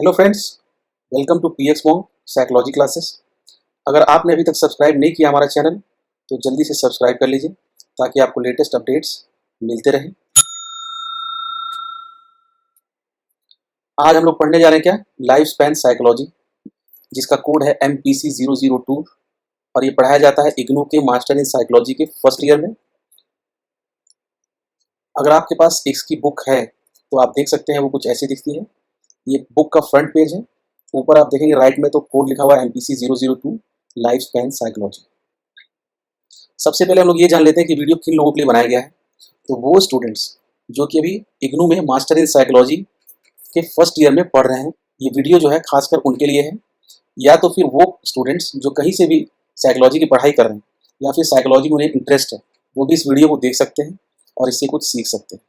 Hello friends, welcome to PX मोंग psychology classes. अगर आपने अभी तक सब्सक्राइब नहीं किया हमारा चैनल तो जल्दी से सब्सक्राइब कर लीजिए ताकि आपको लेटेस्ट अपडेट्स मिलते रहें। आज हम लोग पढ़ने जा रहे हैं क्या, लाइफ स्पैन साइकोलॉजी, जिसका कोड है MPC002 और ये पढ़ाया जाता है इग्नू के मास्टर इन साइकोलॉजी के फर्स्ट ईयर में। अगर आपके पास इसकी बुक है तो आप देख सकते हैं, वो कुछ ऐसी दिखती है। ये बुक का फ्रंट पेज है। ऊपर आप देखेंगे राइट में तो कोड लिखा हुआ है MPC002 लाइफ स्पैन साइकोलॉजी। सबसे पहले हम लोग ये जान लेते हैं कि वीडियो किन लोगों के लिए बनाया गया है। तो वो स्टूडेंट्स जो कि अभी इग्नू में मास्टर इन साइकोलॉजी के फर्स्ट ईयर में पढ़ रहे हैं, ये वीडियो जो है खासकर उनके लिए है। या तो फिर वो स्टूडेंट्स जो कहीं से भी साइकोलॉजी की पढ़ाई कर रहे हैं या फिर साइकोलॉजी में उन्हें इंटरेस्ट है, वो भी इस वीडियो को देख सकते हैं और इससे कुछ सीख सकते हैं।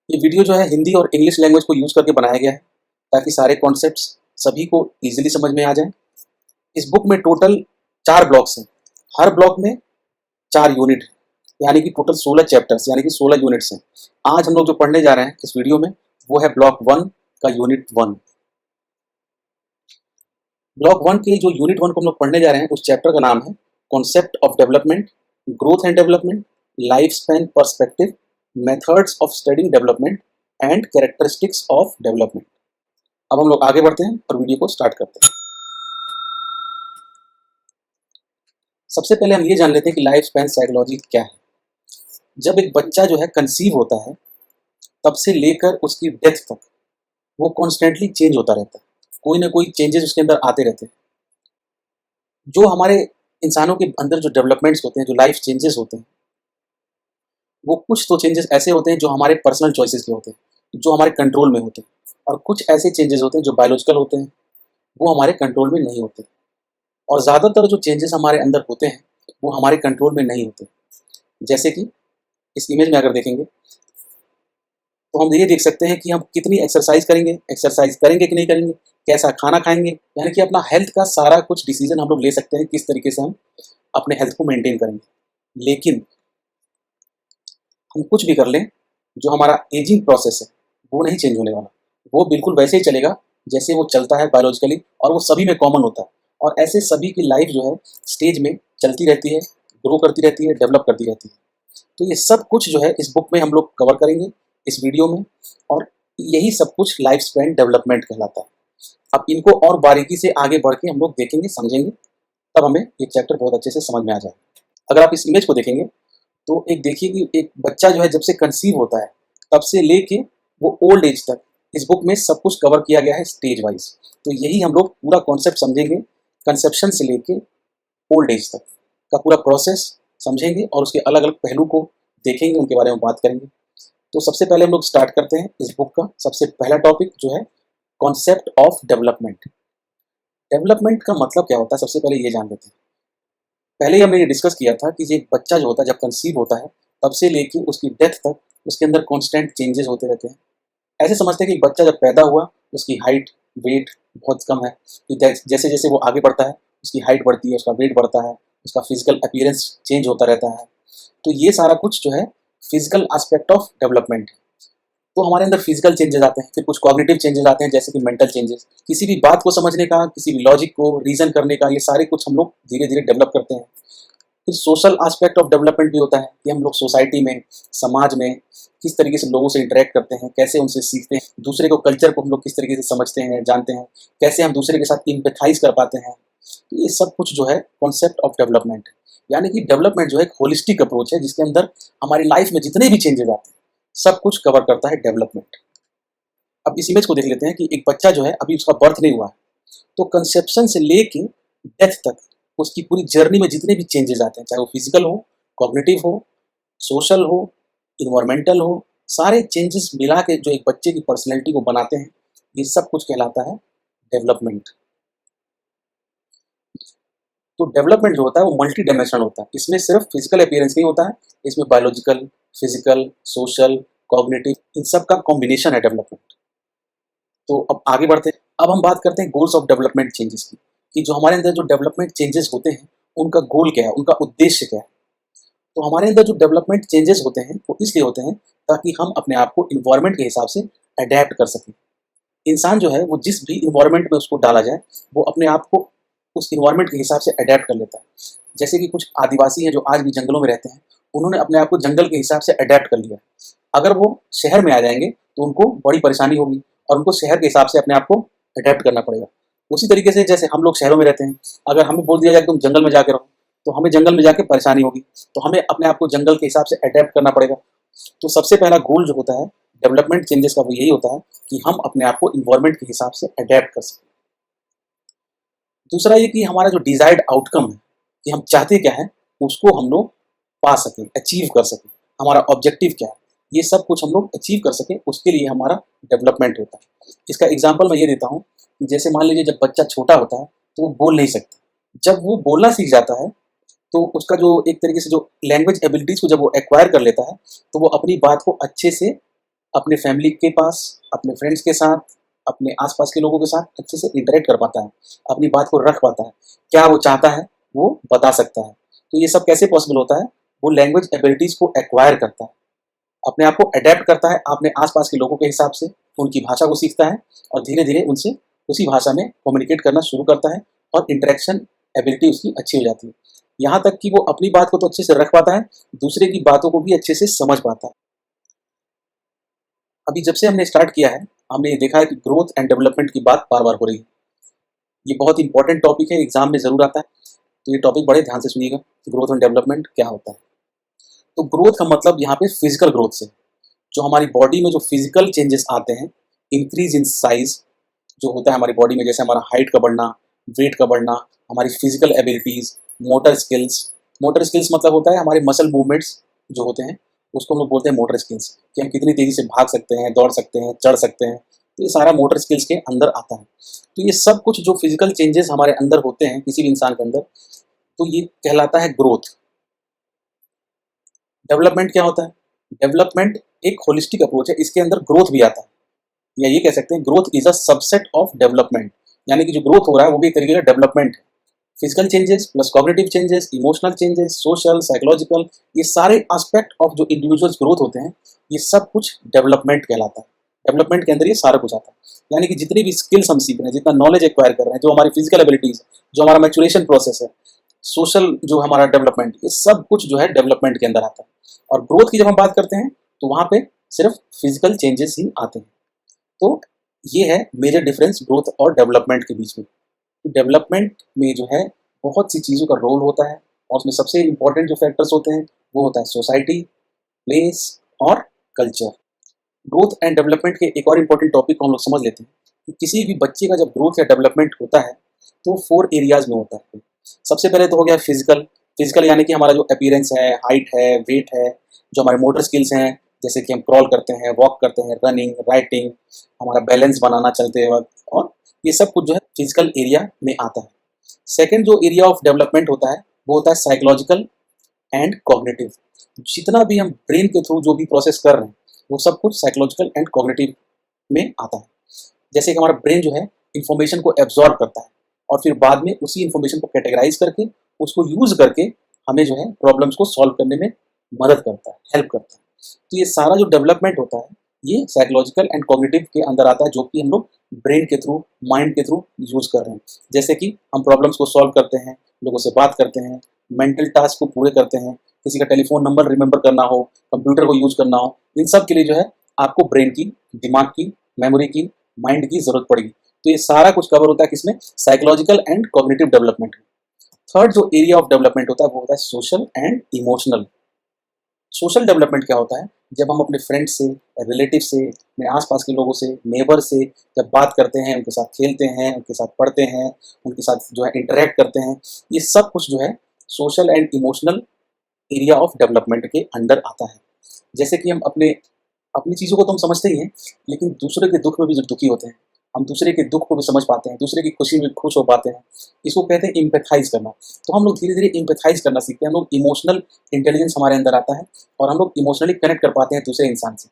ये वीडियो जो है हिंदी और इंग्लिश लैंग्वेज को यूज़ करके बनाया गया है ताकि सारे कॉन्सेप्ट्स सभी को ईजिली समझ में आ जाए। इस बुक में टोटल 4 ब्लॉक्स हैं। हर ब्लॉक में 4 यूनिट है, यानी कि टोटल 16 चैप्टर्स यानी कि 16 यूनिट्स हैं। आज हम लोग जो पढ़ने जा रहे हैं इस वीडियो में वो है ब्लॉक 1 का यूनिट 1। ब्लॉक 1 के जो यूनिट 1 को हम लोग पढ़ने जा रहे हैं उस चैप्टर का नाम है concept of development, growth and development, life span perspective, methods of studying development and characteristics of development. अब हम लोग आगे बढ़ते हैं और वीडियो को स्टार्ट करते हैं। सबसे पहले हम ये जान लेते हैं कि लाइफ स्पैन साइकोलॉजी क्या है। जब एक बच्चा जो है कंसीव होता है तब से लेकर उसकी डेथ तक वो कॉन्स्टेंटली चेंज होता रहता है। कोई ना कोई चेंजेस उसके अंदर आते रहते हैं। जो हमारे इंसानों के अंदर जो डेवलपमेंट्स होते हैं, जो लाइफ चेंजेस होते हैं, वो कुछ तो चेंजेस ऐसे होते हैं जो हमारे पर्सनल चॉइसेस के होते हैं, जो हमारे कंट्रोल में होते हैं, और कुछ ऐसे चेंजेस होते हैं जो बायोलॉजिकल होते हैं, वो हमारे कंट्रोल में नहीं होते। और ज़्यादातर जो चेंजेस हमारे अंदर होते हैं वो हमारे कंट्रोल में नहीं होते। जैसे कि इस इमेज में अगर देखेंगे तो हम ये देख सकते हैं कि हम कितनी एक्सरसाइज करेंगे कि नहीं करेंगे, कैसा खाना खाएंगे, यानी कि अपना हेल्थ का सारा कुछ डिसीजन हम लोग ले सकते हैं, किस तरीके से हम अपने हेल्थ को मेंटेन करेंगे। लेकिन हम कुछ भी कर लें, जो हमारा एजिंग प्रोसेस है वो नहीं चेंज होने वाला। वो बिल्कुल वैसे ही चलेगा जैसे वो चलता है बायोलॉजिकली, और वो सभी में कॉमन होता है। और ऐसे सभी की लाइफ जो है स्टेज में चलती रहती है, ग्रो करती रहती है, डेवलप करती रहती है। तो ये सब कुछ जो है इस बुक में हम लोग कवर करेंगे इस वीडियो में, और यही सब कुछ लाइफ स्पैन डेवलपमेंट कहलाता है। अब इनको और बारीकी से आगे बढ़ के हम लोग देखेंगे, समझेंगे, तब हमें ये चैप्टर बहुत अच्छे से समझ में आ जाएगा। अगर आप इस इमेज को देखेंगे तो एक देखिए कि एक बच्चा जो है जब से कंसीव होता है तब से लेके वो ओल्ड एज तक इस बुक में सब कुछ कवर किया गया है स्टेज वाइज। तो यही हम लोग पूरा कॉन्सेप्ट समझेंगे, कंसेप्शन से लेके ओल्ड एज तक का पूरा प्रोसेस समझेंगे और उसके अलग अलग पहलू को देखेंगे, उनके बारे में बात करेंगे। तो सबसे पहले हम लोग स्टार्ट करते हैं इस बुक का सबसे पहला टॉपिक जो है कॉन्सेप्ट ऑफ डेवलपमेंट। डेवलपमेंट का मतलब क्या होता है, सबसे पहले ये जान लेते हैं। पहले ही हमने ये डिस्कस किया था कि एक बच्चा जो होता है जब कंसीव होता है तब से लेके उसकी डेथ तक उसके अंदर कॉन्स्टेंट चेंजेस होते रहते हैं। ऐसे समझते हैं कि बच्चा जब पैदा हुआ उसकी हाइट वेट बहुत कम है, जैसे जैसे वो आगे बढ़ता है उसकी हाइट बढ़ती है, उसका वेट बढ़ता है, उसका फिजिकल अपीयरेंस चेंज होता रहता है। तो ये सारा कुछ जो है फिजिकल एस्पेक्ट ऑफ डेवलपमेंट है। तो हमारे अंदर फिजिकल चेंजेस आते हैं, फिर कुछ कॉग्निटिव चेंजेस आते हैं जैसे कि मेंटल चेंजेस, किसी भी बात को समझने का, किसी भी लॉजिक को रीजन करने का, ये सारे कुछ हम लोग धीरे धीरे डेवलप करते हैं। फिर सोशल एस्पेक्ट ऑफ डेवलपमेंट भी होता है कि हम लोग सोसाइटी में, समाज में किस तरीके से लोगों से इंटरेक्ट करते हैं, कैसे उनसे सीखते हैं, दूसरे को कल्चर को हम लोग किस तरीके से समझते हैं, जानते हैं, कैसे हम दूसरे के साथ इम्पैथाइज कर पाते हैं। तो ये सब कुछ जो है कॉन्सेप्ट ऑफ डेवलपमेंट है। यानी कि डेवलपमेंट जो है एक होलिस्टिक अप्रोच है जिसके अंदर हमारी लाइफ में जितने भी चेंजेस आते हैं सब कुछ कवर करता है डेवलपमेंट। अब इस इमेज को देख लेते हैं कि एक बच्चा जो है अभी उसका बर्थ नहीं हुआ है, तो कंसेप्शन से लेके डेथ तक उसकी पूरी जर्नी में जितने भी चेंजेस आते हैं, चाहे वो फिजिकल हो, कॉग्निटिव हो, सोशल हो, इन्वायरमेंटल हो, सारे चेंजेस मिला के जो एक बच्चे की पर्सनैलिटी को बनाते हैं, ये सब कुछ कहलाता है डेवलपमेंट। तो डेवलपमेंट जो होता है वो मल्टी डायमेंशनल होता है। इसमें सिर्फ फिजिकल अपीयरेंस नहीं होता है, इसमें बायोलॉजिकल, फिजिकल, सोशल, कॉग्निटिव, इन सब का कॉम्बिनेशन है डेवलपमेंट। तो अब आगे बढ़ते हैं। अब हम बात करते हैं गोल्स ऑफ डेवलपमेंट चेंजेस की, कि जो हमारे अंदर जो डेवलपमेंट चेंजेस होते हैं उनका गोल क्या है, उनका उद्देश्य क्या है। तो हमारे अंदर जो डेवलपमेंट चेंजेस होते हैं वो इसलिए होते हैं ताकि हम अपने आप को इन्वायरमेंट के हिसाब से अडेप्ट कर सकें। इंसान जो है वो जिस भी इन्वायरमेंट में उसको डाला जाए वो अपने आप को उस इन्वायरमेंट के हिसाब से अडेप्ट कर लेता है। जैसे कि कुछ आदिवासी हैं जो आज भी जंगलों में रहते हैं, उन्होंने अपने आप को जंगल के हिसाब से अडेप्ट कर लिया। अगर वो शहर में आ जाएंगे तो उनको बड़ी परेशानी होगी और उनको शहर के हिसाब से अपने आप को अडेप्ट करना पड़ेगा। उसी तरीके से जैसे हम लोग शहरों में रहते हैं, अगर हमें बोल दिया जाए कि तुम जंगल में जाके रहो, तो हमें जंगल में जाके परेशानी होगी, तो हमें अपने आप को जंगल के हिसाब से अडेप्ट करना पड़ेगा। तो सबसे पहला गोल जो होता है डेवलपमेंट चेंजेस का वो यही होता है कि हम अपने आप को इन्वायरमेंट के हिसाब से अडेप्ट कर सकें। दूसरा ये कि हमारा जो डिजायर्ड आउटकम है कि हम चाहते क्या है उसको हम लोग पा सकें, अचीव कर सकें। हमारा ऑब्जेक्टिव क्या है ये सब कुछ हम लोग अचीव कर सकें, उसके लिए हमारा डेवलपमेंट होता है। इसका एग्जाम्पल मैं ये देता हूँ कि जैसे मान लीजिए जब बच्चा छोटा होता है तो वो बोल नहीं सकता। जब वो बोलना सीख जाता है तो उसका जो एक तरीके से जो लैंग्वेज एबिलिटीज को जब वो एक्वायर कर लेता है तो वो अपनी बात को अच्छे से अपने फैमिली के पास, अपने फ्रेंड्स के साथ, अपने आसपास के लोगों के साथ अच्छे से इंटरेक्ट कर पाता है, अपनी बात को रख पाता है, क्या वो चाहता है वो बता सकता है। तो ये सब कैसे पॉसिबल होता है? वो लैंग्वेज एबिलिटीज को एक्वायर करता है, अपने आप को अडेप्ट करता है अपने आसपास के लोगों के हिसाब से, उनकी भाषा को सीखता है और धीरे धीरे उनसे उसी भाषा में कम्युनिकेट करना शुरू करता है और इंटरेक्शन एबिलिटी उसकी अच्छी हो जाती है। यहाँ तक कि वो अपनी बात को तो अच्छे से रख पाता है, दूसरे की बातों को भी अच्छे से समझ पाता है। अभी जब से हमने स्टार्ट किया है हमने ये देखा है कि ग्रोथ एंड डेवलपमेंट की बात बार बार हो रही है। ये बहुत इंपॉर्टेंट टॉपिक है, एग्जाम में जरूर आता है, तो ये टॉपिक बड़े ध्यान से सुनिएगा। ग्रोथ एंड डेवलपमेंट क्या होता है? तो ग्रोथ का मतलब यहाँ पे फिजिकल ग्रोथ से, जो हमारी बॉडी में जो फिजिकल चेंजेस आते हैं, इंक्रीज इन साइज जो होता है हमारी बॉडी में, जैसे हमारा हाइट का बढ़ना, वेट का बढ़ना, हमारी physical abilities, motor skills. Motor skills मतलब होता है हमारे मसल मूवमेंट्स जो होते हैं, उसको हम लोग बोलते हैं मोटर स्किल्स, कि हम कितनी तेजी से भाग सकते हैं, दौड़ सकते हैं, चढ़ सकते हैं। तो ये सारा मोटर स्किल्स के अंदर आता है। तो ये सब कुछ जो फिजिकल चेंजेस हमारे अंदर होते हैं किसी भी इंसान के अंदर, तो ये कहलाता है ग्रोथ। डेवलपमेंट क्या होता है? डेवलपमेंट एक होलिस्टिक अप्रोच है, इसके अंदर ग्रोथ भी आता है, या ये कह सकते हैं growth is a subset of development. यानी कि जो ग्रोथ हो रहा है वो भी एक तरीके का डेवलपमेंट है। Physical changes plus cognitive changes, emotional changes, social, psychological, ये सारे एस्पेक्ट ऑफ जो इंडिविजुअल्स ग्रोथ होते हैं ये सब कुछ डेवलपमेंट कहलाता है। डेवलपमेंट के अंदर ये सारा कुछ आता है। यानी कि जितनी भी स्किल्स हम सीख रहे हैं, जितना नॉलेज एक्वायर कर रहे हैं, जो हमारी फिजिकल एबिलिटीज, जो हमारा मैचुरेशन प्रोसेस है, सोशल जो हमारा डेवलपमेंट, ये सब कुछ जो है डेवलपमेंट के अंदर आता है। और ग्रोथ की जब हम बात करते हैं तो वहाँ पे सिर्फ फिजिकल चेंजेस ही आते हैं। तो ये है मेजर डिफरेंस ग्रोथ और डेवलपमेंट के बीच में। डेवलपमेंट में जो है बहुत सी चीज़ों का रोल होता है और उसमें सबसे इम्पोर्टेंट जो फैक्टर्स होते हैं वो होता है सोसाइटी, प्लेस और कल्चर। ग्रोथ एंड डेवलपमेंट के एक और इम्पोर्टेंट टॉपिक को हम लोग समझ लेते हैं कि किसी भी बच्चे का जब ग्रोथ या डेवलपमेंट होता है तो 4 एरियाज में होता है। सबसे पहले तो हो गया फिजिकल। फिजिकल यानी कि हमारा जो अपीयरेंस है, हाइट है, वेट है, जो हमारे मोटर स्किल्स हैं, जैसे कि हम क्रॉल करते हैं, वॉक करते हैं, रनिंग, राइटिंग, हमारा बैलेंस बनाना चलते वक्त, और ये सब कुछ जो है फिजिकल एरिया में आता है। सेकेंड जो एरिया ऑफ डेवलपमेंट होता है वो होता है साइकोलॉजिकल एंड कॉग्निटिव। जितना भी हम ब्रेन के थ्रू जो भी प्रोसेस कर रहे हैं वो सब कुछ साइकोलॉजिकल एंड कॉग्निटिव में आता है। जैसे कि हमारा ब्रेन जो है इंफॉर्मेशन को एब्जॉर्ब करता है और फिर बाद में उसी इंफॉर्मेशन को कैटेगराइज करके उसको यूज करके हमें जो है प्रॉब्लम्स को सॉल्व करने में मदद करता है, हेल्प करता है। तो ये सारा जो डेवलपमेंट होता है ये साइकोलॉजिकल एंड कॉग्निटिव के अंदर आता है, जो कि हम लोग ब्रेन के थ्रू, माइंड के थ्रू यूज कर रहे हैं। जैसे कि हम प्रॉब्लम्स को सॉल्व करते हैं, लोगों से बात करते हैं, मेंटल टास्क को पूरे करते हैं, किसी का टेलीफोन नंबर रिमेंबर करना हो, कंप्यूटर को यूज करना हो, इन सब के लिए जो है आपको ब्रेन की, दिमाग की, मेमोरी की, माइंड की जरूरत पड़ेगी। तो ये सारा कुछ कवर होता है किसमें? साइकोलॉजिकल एंड कॉग्निटिव डेवलपमेंट में। थर्ड जो एरिया ऑफ डेवलपमेंट होता है वो होता है social and emotional. Social development क्या होता है? जब हम अपने फ्रेंड से, रिलेटिव से, अपने आसपास के लोगों से, नेबर से जब बात करते हैं, उनके साथ खेलते हैं, उनके साथ पढ़ते हैं, उनके साथ जो है इंटरेक्ट करते हैं, ये सब कुछ जो है social and emotional area of development के अंडर आता है। जैसे कि हम अपने अपनी चीज़ों को तो हम समझते ही हैं, लेकिन दूसरे के दुख में भी जब दुखी होते हैं, हम दूसरे के दुख को भी समझ पाते हैं, दूसरे की खुशी में खुश हो पाते हैं, इसको कहते हैं इम्पैथाइज करना। तो हम लोग धीरे धीरे इम्पैथाइज करना सीखते हैं, हम लोग इमोशनल इंटेलिजेंस हमारे अंदर आता है और हम लोग इमोशनली कनेक्ट कर पाते हैं दूसरे इंसान से।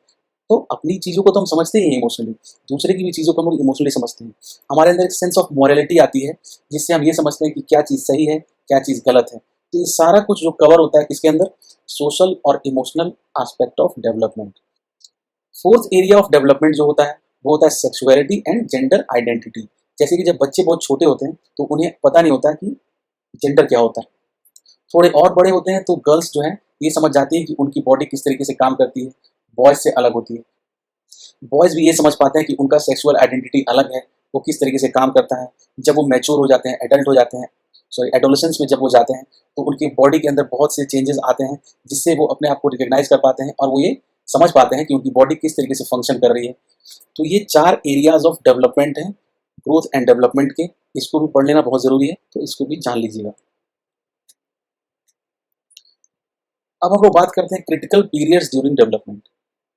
तो अपनी चीज़ों को तो हम समझते ही हैं इमोशनली, दूसरे की भी चीज़ों को हम लोग इमोशनली समझते हैं। हमारे अंदर एक सेंस ऑफ मॉरलिटी आती है जिससे हम ये समझते हैं कि क्या चीज़ सही है, क्या चीज़ गलत है। तो ये सारा कुछ जो कवर होता है किसके अंदर? सोशल और emotional aspect of development. Fourth area of development जो होता है वो होता है सेक्सुअलिटी एंड जेंडर आइडेंटिटी। जैसे कि जब बच्चे बहुत छोटे होते हैं तो उन्हें पता नहीं होता कि जेंडर क्या होता है। थोड़े और बड़े होते हैं तो गर्ल्स जो हैं ये समझ जाती है कि उनकी बॉडी किस तरीके से काम करती है, बॉयज़ से अलग होती है। बॉयज़ भी ये समझ पाते हैं कि उनका सेक्सुअल आइडेंटिटी अलग है, वो किस तरीके से काम करता है। जब वो मैच्योर हो जाते हैं, एडल्ट हो जाते हैं, सॉरी एडोलेसेंस में जब वो जाते हैं, तो उनकी बॉडी के अंदर बहुत से चेंजेस आते हैं, जिससे वो अपने आप को रिकॉग्नाइज़ कर पाते हैं और वो ये समझ पाते हैं कि उनकी बॉडी किस तरीके से फंक्शन कर रही है। तो ये 4 एरियाज़ ऑफ डेवलपमेंट हैं, ग्रोथ एंड डेवलपमेंट के। इसको भी पढ़ लेना बहुत ज़रूरी है, तो इसको भी जान लीजिएगा। अब हम लोग बात करते हैं क्रिटिकल पीरियड्स ड्यूरिंग डेवलपमेंट,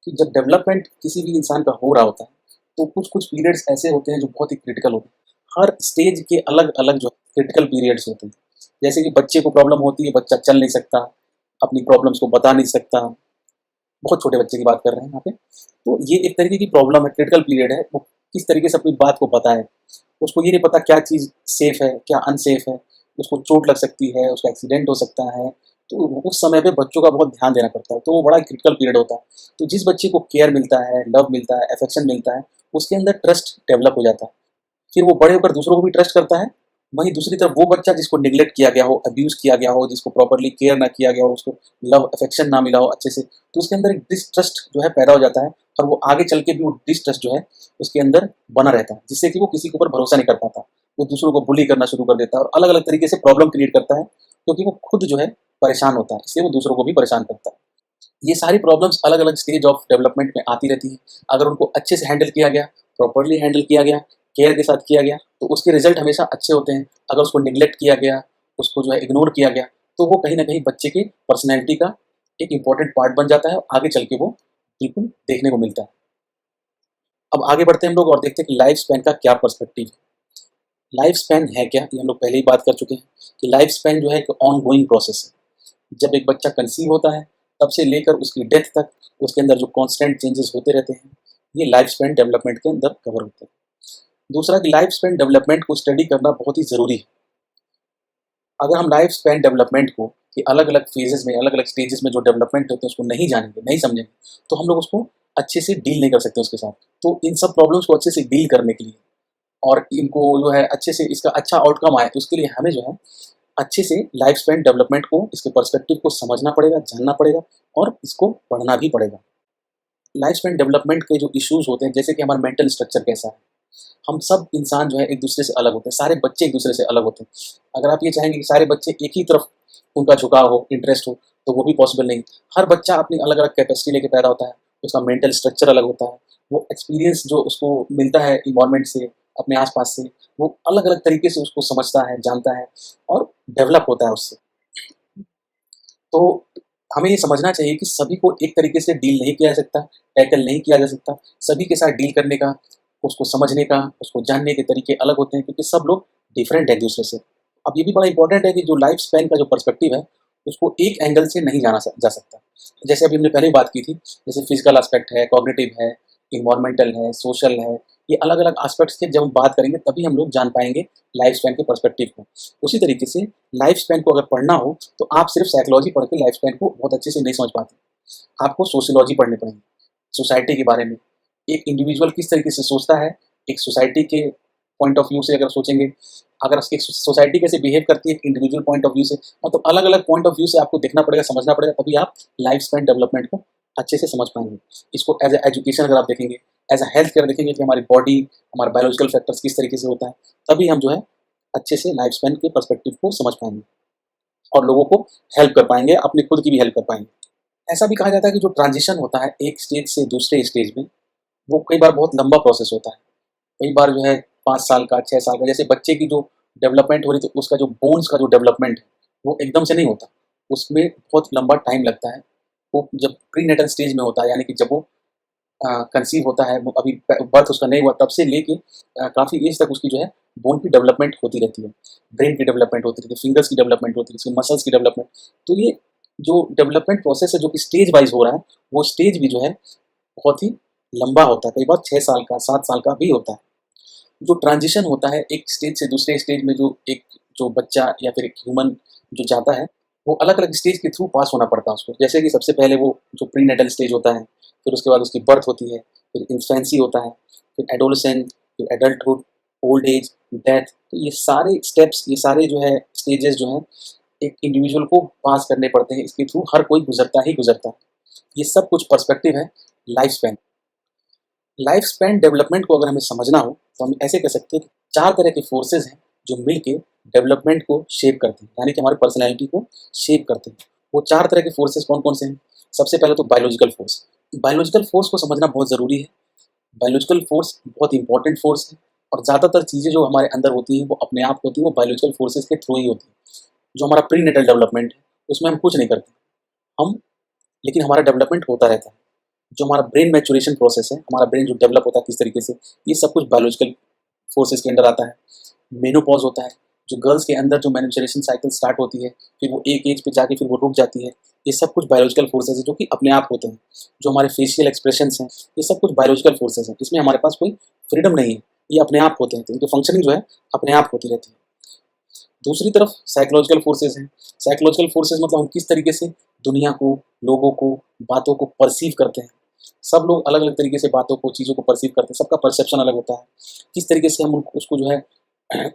कि जब डेवलपमेंट किसी भी इंसान का हो रहा होता है, तो कुछ-कुछ पीरियड्स ऐसे होते हैं जो बहुत ही क्रिटिकल होते हैं। हर स्टेज के अलग-अलग जो क्रिटिकल पीरियड्स होते हैं। जैसे कि बच्चे को प्रॉब्लम होती है, बच्चा चल नहीं सकता, अपनी प्रॉब्लम्स को बता नहीं सकता, बहुत छोटे बच्चे की बात कर रहे हैं यहाँ पे। तो ये एक तरीके की प्रॉब्लम है, क्रिटिकल पीरियड है, वो किस तरीके से अपनी बात को बताए। उसको ये नहीं पता क्या चीज़ सेफ़ है, क्या अनसेफ़ है, उसको चोट लग सकती है, उसका एक्सीडेंट हो सकता है, तो उस समय पे बच्चों का बहुत ध्यान देना पड़ता है, तो वो बड़ा क्रिटिकल पीरियड होता है। तो जिस बच्चे को केयर मिलता है, लव मिलता है, अफेक्शन मिलता है, उसके अंदर ट्रस्ट डेवलप हो जाता है। फिर वो बड़े होकर दूसरों को भी ट्रस्ट करता है। वहीं दूसरी तरफ वो बच्चा जिसको निग्लेक्ट किया गया हो, अब्यूज़ किया गया हो, जिसको प्रॉपर्ली केयर ना किया गया हो, उसको लव अफेक्शन ना मिला हो अच्छे से, तो उसके अंदर एक डिसट्रस्ट जो है पैदा हो जाता है और वो आगे चल के भी वो डिसट्रस्ट जो है उसके अंदर बना रहता है, जिससे कि वो किसी के ऊपर भरोसा नहीं कर पाता। वो दूसरों को बुली करना शुरू कर देता है और अलग-अलग तरीके से प्रॉब्लम क्रिएट करता है, क्योंकि वो खुद जो है परेशान होता है, इसलिए वो दूसरों को भी परेशान करता है। ये सारी प्रॉब्लम्स अलग-अलग स्टेज ऑफ डेवलपमेंट में आती रहती हैं। अगर उनको अच्छे से हैंडल किया गया, प्रॉपर्ली हैंडल किया गया, केयर के साथ किया गया, तो उसके रिज़ल्ट हमेशा अच्छे होते हैं। अगर उसको नेग्लेक्ट किया गया, उसको जो है इग्नोर किया गया, तो वो कहीं न कहीं बच्चे की पर्सनैलिटी का एक इम्पोर्टेंट पार्ट बन जाता है और आगे चल के वो बिल्कुल देखने को मिलता है। अब आगे बढ़ते हैं हम लोग और देखते हैं कि लाइफ स्पैन का क्या पर्सपेक्टिव है। लाइफ स्पैन है क्या? ये हम लोग पहले ही बात कर चुके हैं कि लाइफ स्पैन जो है एक ऑनगोइंग प्रोसेस है। जब एक बच्चा कंसीव होता है, तब से लेकर उसकी डेथ तक उसके अंदर जो कांस्टेंट चेंजेस होते रहते हैं, ये लाइफ स्पैन डेवलपमेंट के अंदर कवर होते हैं। दूसरा कि लाइफ स्पैन डेवलपमेंट को स्टडी करना बहुत ही ज़रूरी है। अगर हम लाइफ स्पैन डेवलपमेंट को कि अलग-अलग फेजेज़ में, अलग-अलग स्टेजेस में जो डेवलपमेंट होते हैं उसको नहीं जानेंगे, नहीं समझेंगे, तो हम लोग उसको अच्छे से डील नहीं कर सकते उसके साथ। तो इन सब प्रॉब्लम्स को अच्छे से डील करने के लिए और इनको जो है अच्छे से इसका अच्छा आउटकम आए, तो उसके लिए हमें जो है अच्छे से लाइफ स्पैन डेवलपमेंट को, इसके पर्सपेक्टिव को समझना पड़ेगा, जानना पड़ेगा और इसको पढ़ना भी पड़ेगा। लाइफ स्पैन डेवलपमेंट के जो इश्यूज़ होते हैं, जैसे कि हमारा मेंटल स्ट्रक्चर कैसा है, हम सब इंसान जो है एक दूसरे से अलग होते हैं, सारे बच्चे एक दूसरे से अलग होते हैं। अगर आप ये चाहेंगे कि सारे बच्चे एक ही तरफ उनका झुकाव हो, इंटरेस्ट हो, तो वो भी पॉसिबल नहीं। हर बच्चा अपनी अलग-अलग कैपेसिटी लेके पैदा होता है, उसका मेंटल स्ट्रक्चर अलग होता है, वो एक्सपीरियंस जो उसको मिलता है एनवायरनमेंट से, अपने आस-पास से, वो अलग-अलग तरीके से उसको समझता है, जानता है और डेवलप होता है उससे। तो हमें ये समझना चाहिए कि सभी को एक तरीके से डील नहीं किया जा सकता, टैकल नहीं किया जा सकता। सभी के साथ डील करने का, उसको समझने का, उसको जानने के तरीके अलग होते हैं, क्योंकि सब लोग डिफरेंट हैं एक-दूसरे से। अब ये भी बड़ा इम्पोर्टेंट है कि जो लाइफ स्पैन का जो पर्सपेक्टिव है, उसको एक एंगल से नहीं जा सकता। जैसे अभी हमने पहले ही बात की थी, जैसे फिज़िकल एस्पेक्ट है, कॉग्निटिव है, एनवायरमेंटल है, सोशल है, ये अलग-अलग एस्पेक्ट्स के जब हम बात करेंगे तभी हम लोग जान पाएँगे लाइफ स्पैन के पर्सपेक्टिव को। उसी तरीके से लाइफ स्पैन को अगर पढ़ना हो, तो आप सिर्फ साइकोलॉजी पढ़ के लाइफ स्पैन को बहुत अच्छे से नहीं समझ पाते। आपको सोशियोलॉजी पढ़नी पड़ेगी, सोसाइटी के बारे में। एक इंडिविजुअल किस तरीके से सोचता है, एक सोसाइटी के पॉइंट ऑफ व्यू से अगर सोचेंगे, अगर एक सोसाइटी कैसे बिहेव करती है एक इंडिविजुअल पॉइंट ऑफ व्यू से, मतलब अलग-अलग पॉइंट ऑफ व्यू से आपको देखना पड़ेगा, समझना पड़ेगा, तभी आप लाइफ स्पैन डेवलपमेंट को अच्छे से समझ पाएँगे। इसको एज़ अ एजुकेशन अगर आप देखेंगे, एज़ अ हेल्थ केयर देखेंगे कि हमारी बॉडी, हमारा बायोलॉजिकल फैक्टर्स किस तरीके से होता है, तभी हम जो है अच्छे से लाइफ स्पैन के पर्सपेक्टिव को समझ पाएँगे और लोगों को हेल्प कर पाएँगे, अपनी खुद की भी हेल्प कर पाएँगे। ऐसा भी कहा जाता है कि जो ट्रांज़िशन होता है एक स्टेज से दूसरे स्टेज में, वो कई बार बहुत लंबा प्रोसेस होता है। कई बार जो है 5 साल का, 6 साल का, जैसे बच्चे की जो डेवलपमेंट हो रही है, तो उसका जो बोन्स का जो डेवलपमेंट है, वो एकदम से नहीं होता। उसमें बहुत लंबा टाइम लगता है। वो जब प्रीनेटल स्टेज में होता है, यानी कि जब वो कंसीव होता है, वो अभी बर्थ उसका नहीं हुआ, तब से लेके काफ़ी एज तक उसकी जो है बोन की डेवलपमेंट होती रहती है। ब्रेन की डेवलपमेंट होती रहती है, फिंगर्स की डेवलपमेंट होती रहती है, मसल्स की डेवलपमेंट। तो ये जो डेवलपमेंट प्रोसेस है जो कि स्टेज वाइज़ हो रहा है, वो स्टेज भी जो है बहुत ही लंबा होता है। कई बार 6 साल का, 7 साल का भी होता है। जो ट्रांज़िशन होता है एक स्टेज से दूसरे स्टेज में, जो बच्चा या फिर एक ह्यूमन जो जाता है, वो अलग-अलग स्टेज के थ्रू पास होना पड़ता है उसको। जैसे कि सबसे पहले वो जो प्रीनेटल स्टेज होता है, फिर उसके बाद उसकी बर्थ होती है, फिर इन्फेंसी होता है, फिर एडोलेसेंट, फिर एडल्टहुड, ओल्ड एज, डेथ। तो ये सारे स्टेप्स, ये सारे जो है स्टेजेस जो हैं एक इंडिविजुअल को पास करने पड़ते हैं, इसके थ्रू हर कोई गुजरता ही गुजरता है। ये सब कुछ पर्सपेक्टिव है life span. Life span development को अगर हमें समझना हो तो हम ऐसे कह सकते हैं कि 4 तरह के फोर्सेस हैं जो मिलके डेवलपमेंट को शेप करते हैं, यानी कि हमारी पर्सनैलिटी को शेप करते हैं। वो 4 तरह के फोर्सेस कौन-कौन से हैं? सबसे पहले तो बायोलॉजिकल फोर्स। बायोलॉजिकल फोर्स को समझना बहुत ज़रूरी है। बायोलॉजिकल फोर्स बहुत इंपॉर्टेंट फोर्स है और ज़्यादातर चीज़ें जो हमारे अंदर होती हैं वो अपने आप होती हैं, वो बायोलॉजिकल फोर्सेस के थ्रू ही होती हैं। जो हमारा प्रीनेटल डेवलपमेंट है उसमें हम कुछ नहीं करते, हम लेकिन हमारा डेवलपमेंट होता रहता है। जो हमारा ब्रेन मैचुरेशन प्रोसेस है, हमारा ब्रेन जो डेवलप होता है किस तरीके से, ये सब कुछ बायोलॉजिकल फोर्सेस के अंडर आता है। मेनोपॉज होता है, जो गर्ल्स के अंदर जो मैन्युरेशन साइकिल स्टार्ट होती है, फिर वो एक एज पे जाके फिर वो रुक जाती है। ये सब कुछ बायोलॉजिकल फोर्सेस है जो कि अपने आप होते हैं। जो हमारे फेशियल एक्सप्रेशंस हैं, ये सब कुछ बायोलॉजिकल फोर्सेस हैं। इसमें हमारे पास कोई फ्रीडम नहीं है, ये अपने आप होते हैं। तो इनकी फंक्शनिंग जो है अपने आप होती रहती है। दूसरी तरफ साइकोलॉजिकल फोर्सेस हैं। साइकोलॉजिकल फोर्सेस मतलब हम किस तरीके से दुनिया को, लोगों को, बातों को परसीव करते हैं। सब लोग अलग अलग तरीके से बातों को, चीज़ों को परसीव करते हैं, सबका परसेप्शन अलग होता है। किस तरीके से हम उसको जो है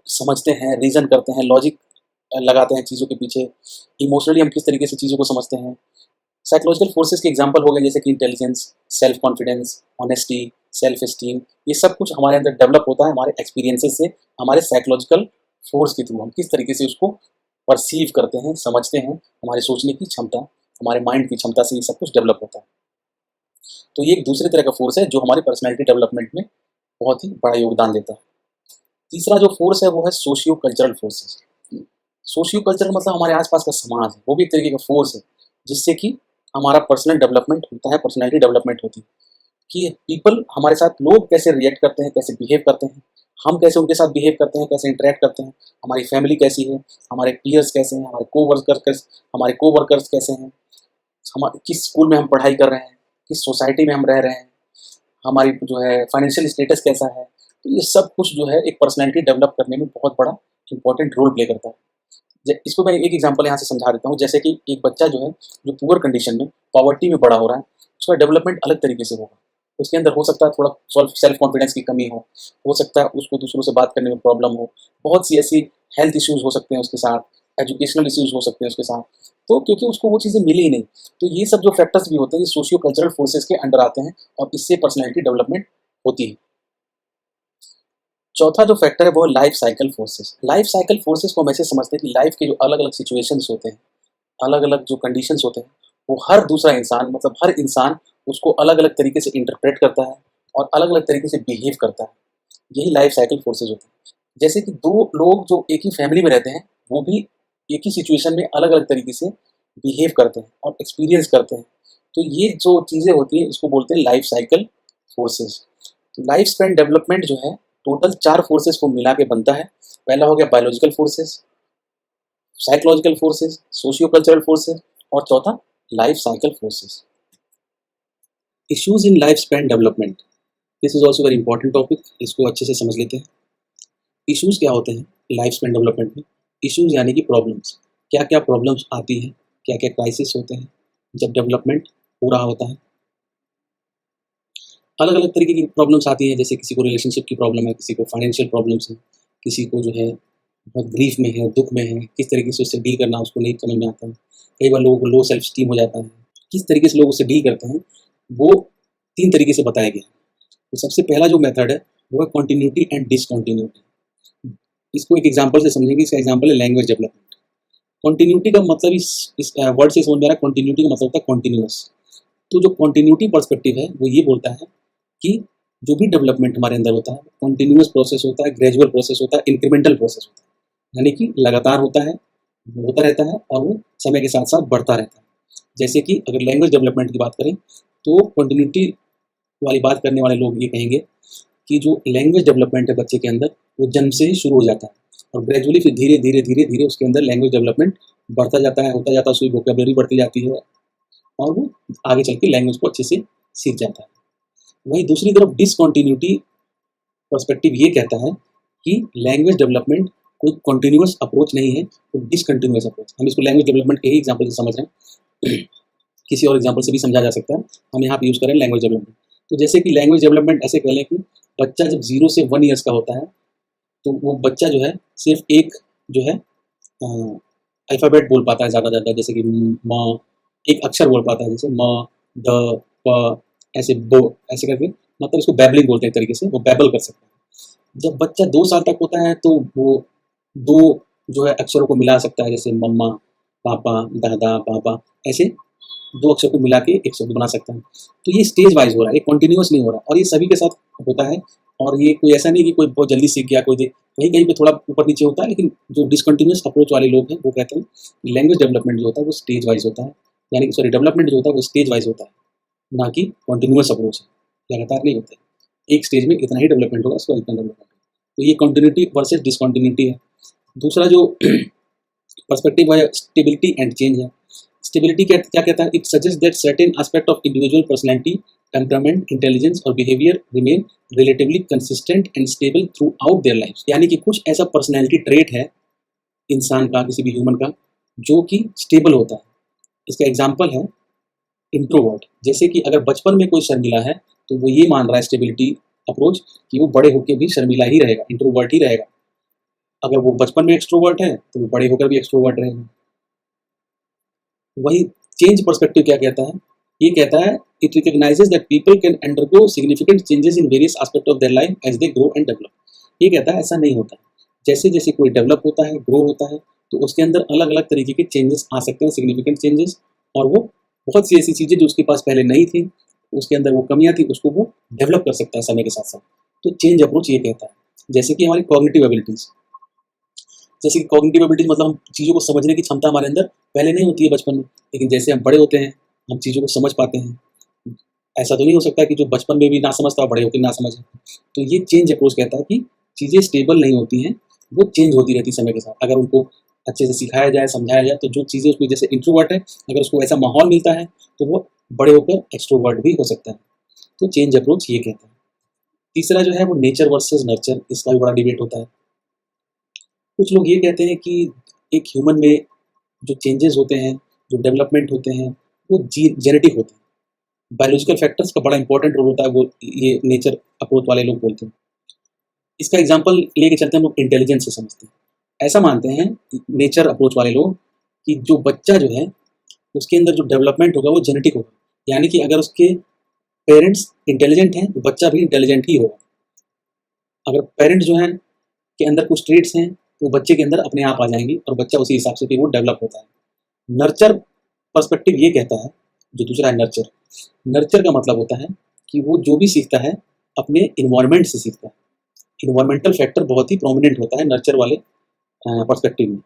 समझते हैं, रीजन करते हैं, लॉजिक लगाते हैं चीज़ों के पीछे। इमोशनली हम किस तरीके से चीज़ों को समझते हैं। साइकोलॉजिकल फोर्सेस के एग्जांपल हो गए जैसे कि intelligence, self confidence, honesty, self esteem. ये सब कुछ हमारे अंदर डेवलप होता है हमारे एक्सपीरियंसेस से, हमारे साइकोलॉजिकल फोर्स के थ्रू। हम किस तरीके से उसको परसीव करते हैं, समझते हैं, हमारे सोचने की क्षमता, हमारे माइंड की क्षमता से ये सब कुछ डेवलप होता है। तो ये एक दूसरे तरह का फोर्स है जो हमारी पर्सनैलिटी डेवलपमेंट में बहुत ही बड़ा योगदान देता है। तीसरा जो फोर्स है वो है socio cultural forces. Socio cultural मतलब हमारे आसपास का समाज है, वो भी एक तरीके का फोर्स है जिससे कि हमारा पर्सनल डेवलपमेंट होता है, पर्सनैलिटी डेवलपमेंट होती है। कि पीपल, हमारे साथ लोग कैसे रिएक्ट करते हैं, कैसे बिहेव करते हैं, हम कैसे उनके साथ बिहेव करते हैं, कैसे इंटरेक्ट करते हैं, हमारी फैमिली कैसी है, हमारे पीयर्स कैसे हैं, हमारे को वर्कर्स कैसे हैं, हम किस स्कूल में हम पढ़ाई कर रहे हैं, किस सोसाइटी में हम रह रहे हैं, हमारी जो है फाइनेंशियल स्टेटस कैसा है। तो ये सब कुछ जो है एक पर्सनैलिटी डेवलप करने में बहुत बड़ा इंपॉर्टेंट रोल प्ले करता है। इसको मैं एक एग्जांपल यहाँ से समझा देता हूँ। जैसे कि एक बच्चा जो है, जो पुअर कंडीशन में, पॉवर्टी में बड़ा हो रहा है, उसका डेवलपमेंट अलग तरीके से होगा। उसके अंदर हो सकता है थोड़ा सेल्फ कॉन्फिडेंस की कमी हो सकता है उसको दूसरों से बात करने में प्रॉब्लम हो, बहुत सी ऐसी हेल्थ इश्यूज हो सकते हैं उसके साथ, एजुकेशनल इश्यूज हो सकते हैं उसके साथ। तो क्योंकि उसको वो चीज़ें मिली ही नहीं, तो ये सब जो फैक्टर्स भी होते हैं ये सोशियो कल्चरल फोर्सेस के अंडर आते हैं और इससे पर्सनैलिटी डेवलपमेंट होती है। चौथा जो फैक्टर है वो life cycle forces. Life cycle forces को हम ऐसे समझते हैं कि लाइफ के जो अलग अलग सिचुएशंस होते हैं, अलग अलग जो कंडीशंस होते हैं, वो हर दूसरा इंसान, मतलब हर इंसान उसको अलग अलग तरीके से इंटरप्रेट करता है और अलग अलग तरीके से बिहेव करता है। यही लाइफ साइकिल फोर्सेस होते हैं। जैसे कि दो लोग जो एक ही फैमिली में रहते हैं वो भी एक ही सिचुएशन में अलग अलग तरीके से बिहेव करते हैं और एक्सपीरियंस करते हैं। तो ये जो चीज़ें होती हैं इसको बोलते हैं लाइफ साइकिल फोर्सेस। तो लाइफ स्पैन डेवलपमेंट जो है टोटल 4 फोर्सेस को मिला के बनता है। पहला हो गया biological forces, psychological forces, socio cultural forces और चौथा life cycle forces. Issues in life span development, this is also very important topic. इसको अच्छे से समझ लेते हैं। इश्यूज क्या होते हैं लाइफ स्पैन डेवलपमेंट में? इश्यूज यानी कि प्रॉब्लम्स। क्या क्या प्रॉब्लम्स आती हैं, क्या क्या क्राइसिस होते हैं जब डेवलपमेंट हो रहा होता है। अलग अलग तरीके की प्रॉब्लम्स आती हैं, जैसे किसी को रिलेशनशिप की प्रॉब्लम है, किसी को फाइनेंशियल प्रॉब्लम्स है, किसी को जो है बहुत ग्रीफ में है, दुख में है, किस तरीके से उससे डील करना उसको नहीं समझ में आता है। कई बार लोगों को लो सेल्फ स्टीम हो जाता है। किस तरीके से लोग उससे डील करते हैं वो 3 तरीके से बताया गया। तो सबसे पहला जो मेथड है वो है कॉन्टिन्यूटी एंड डिसकॉन्टिन्यूटी। इसको एक एग्जाम्पल से समझेंगे। इसका एग्जाम्पल है लैंग्वेज डेवलपमेंट। कॉन्टिन्यूटी का मतलब इस वर्ड से समझ में आ रहा है, कॉन्टिन्यूटी का मतलब होता है कॉन्टिन्यूअस। तो जो कॉन्टिन्यूटी पर्सपेक्टिव है वो ये बोलता है कि जो भी डेवलपमेंट हमारे अंदर होता है कॉन्टिन्यूअस प्रोसेस होता है, ग्रेजुअल प्रोसेस होता है, इंक्रीमेंटल प्रोसेस होता है, यानी कि लगातार होता है, होता रहता है और वो समय के साथ साथ बढ़ता रहता है। जैसे कि अगर लैंग्वेज डेवलपमेंट की बात करें तो कॉन्टिन्यूटी वाली बात करने वाले लोग ये कहेंगे कि जो लैंग्वेज डेवलपमेंट है बच्चे के अंदर वो जन्म से ही शुरू हो जाता है और ग्रेजुअली फिर धीरे धीरे धीरे धीरे उसके अंदर लैंग्वेज डेवलपमेंट बढ़ता जाता है, होता जाता है, उसकी वोकेबलरी बढ़ती जाती है और वो आगे चल के लैंग्वेज को अच्छे से सीख जाता है। वहीं दूसरी तरफ डिसकॉन्टिन्यूटी पर्सपेक्टिव ये कहता है कि लैंग्वेज डेवलपमेंट कोई कॉन्टिन्यूअस अप्रोच नहीं है, तो डिसकंटिन्यूअस अप्रोच। हम इसको लैंग्वेज डेवलपमेंट के ही एग्जाम्पल से समझ रहे हैं, किसी और एग्जाम्पल से भी समझा जा सकता है। हम यहाँ पे यूज़ करें लैंग्वेज डेवलपमेंट। तो जैसे कि लैंग्वेज डेवलपमेंट ऐसे कह लें कि बच्चा जब 0 से 1 ईयर्स का होता है तो वो बच्चा जो है सिर्फ एक जो है अल्फ़ाबेट बोल पाता है ज़्यादा से ज़्यादा, जैसे कि म, एक अक्षर बोल पाता है, जैसे म, द, प, ऐसे बो, ऐसे करके, मतलब इसको बैबलिंग बोलते हैं, एक तरीके से वो बैबल कर सकता है। जब बच्चा 2 साल तक होता है तो वो दो जो है अक्षरों को मिला सकता है, जैसे मम्मा, पापा, दादा, पापा, ऐसे 2 अक्षर को मिला के एक शब्द बना सकता है। तो ये स्टेज वाइज हो रहा है, ये कंटिन्यूअस नहीं हो रहा, और ये सभी के साथ होता है। और ये कोई ऐसा नहीं कि कोई बहुत जल्दी सीख गया, कोई कहीं कहीं पे थोड़ा ऊपर नीचे होता है, लेकिन जो डिसकंटिन्यूअस अप्रोच वाले लोग हैं वो कहते हैं लैंग्वेज डेवलपमेंट जो होता है वो स्टेज वाइज होता है, यानी कि सॉरी डेवलपमेंट जो होता है वो स्टेज वाइज होता है, ना कि कंटिन्यूअस अप्रोच है, लगातार नहीं होता है। एक स्टेज में इतना ही डेवलपमेंट होगा, उसका इतना डेवलपमेंट होगा। तो ये कंटिन्यूटी वर्सेज डिसकंटिन्यूटी है। दूसरा जो पर्सपेक्टिव है स्टेबिलिटी एंड चेंज है। स्टेबिलिटी क्या कहता है? It suggest that certain aspect of individual personality, temperament, intelligence और behaviour remain relatively consistent and stable throughout their life. यानी कि कुछ ऐसा पर्सनैलिटी ट्रेट है इंसान का, किसी भी ह्यूमन का, जो कि स्टेबल होता है। इसका एग्जाम्पल है इंट्रोवर्ट। जैसे कि अगर बचपन में कोई शर्मिला है तो वो ये मान रहा है स्टेबिलिटी अप्रोच कि वो बड़े होकर भी शर्मिला ही रहेगा, इंट्रोवर्ट ही रहेगा। अगर वो बचपन में एक्सट्रोवर्ट है तो वो बड़े होकर भी एक्सट्रोवर्ट रहेगा। वही चेंज पर्सपेक्टिव क्या कहता है? ये कहता है it recognises that people can undergo significant changes in various aspect of their life as they grow and develop. ये कहता है ऐसा नहीं होता, जैसे जैसे कोई डेवलप होता है, ग्रो होता है, तो उसके अंदर अलग अलग तरीके के चेंजेस आ सकते हैं, सिग्निफिकेंट चेंजेस, और वो बहुत सी ऐसी चीज़ें जो उसके पास पहले नहीं थी, उसके अंदर वो कमियां थी, उसको वो डेवलप कर सकता है समय के साथ साथ। तो चेंज अप्रोच ये कहता है। जैसे कि हमारी कॉग्निटिव एबिलिटीज़, जैसे कि कॉग्निटिव एबिलिटीज मतलब हम चीज़ों को समझने की क्षमता हमारे अंदर पहले नहीं होती है बचपन में, लेकिन जैसे हम बड़े होते हैं हम चीज़ों को समझ पाते हैं। ऐसा तो नहीं हो सकता कि जो बचपन में भी ना समझता बड़े होकर ना समझे। तो ये चेंज अप्रोच कहता है कि चीज़ें स्टेबल नहीं होती हैं, वो चेंज होती रहती समय के साथ। अगर उनको अच्छे से सिखाया जाए, समझाया जाए, तो जो चीज़ें उसमें, जैसे इंट्रोवर्ट है, अगर उसको ऐसा माहौल मिलता है तो वो बड़े होकर एक्सट्रोवर्ट भी हो सकता है। तो चेंज अप्रोच ये कहता है। तीसरा जो है वो नेचर वर्सेज नर्चर, इसका भी बड़ा डिबेट होता है। कुछ लोग ये कहते हैं कि एक ह्यूमन में जो चेंजेस होते हैं, जो डेवलपमेंट होते हैं, वो जेनेटिक होते हैं। बायोलॉजिकल फैक्टर्स का बड़ा इंपॉर्टेंट रोल होता है, वो ये नेचर अप्रोच वाले लोग बोलते हैं। इसका एग्जांपल लेके चलते हैं, हम लोग इंटेलिजेंस से समझते हैं। ऐसा मानते हैं नेचर अप्रोच वाले लोग कि जो बच्चा जो है उसके अंदर जो डेवलपमेंट होगा वो जेनेटिक होगा, यानी कि अगर उसके पेरेंट्स इंटेलिजेंट हैं तो बच्चा भी इंटेलिजेंट ही होगा। अगर पेरेंट्स जो हैं के अंदर कुछ ट्रेट्स हैं तो बच्चे के अंदर अपने आप आ जाएंगी और बच्चा उसी हिसाब से फिर वो डेवलप होता है। नर्चर पर्सपेक्टिव ये कहता है, जो दूसरा है नर्चर, नर्चर का मतलब होता है कि वो जो भी सीखता है अपने इन्वायरमेंट से सीखता है। इन्वायरमेंटल फैक्टर बहुत ही प्रोमिनेंट होता है नर्चर वाले पर्सपेक्टिव में।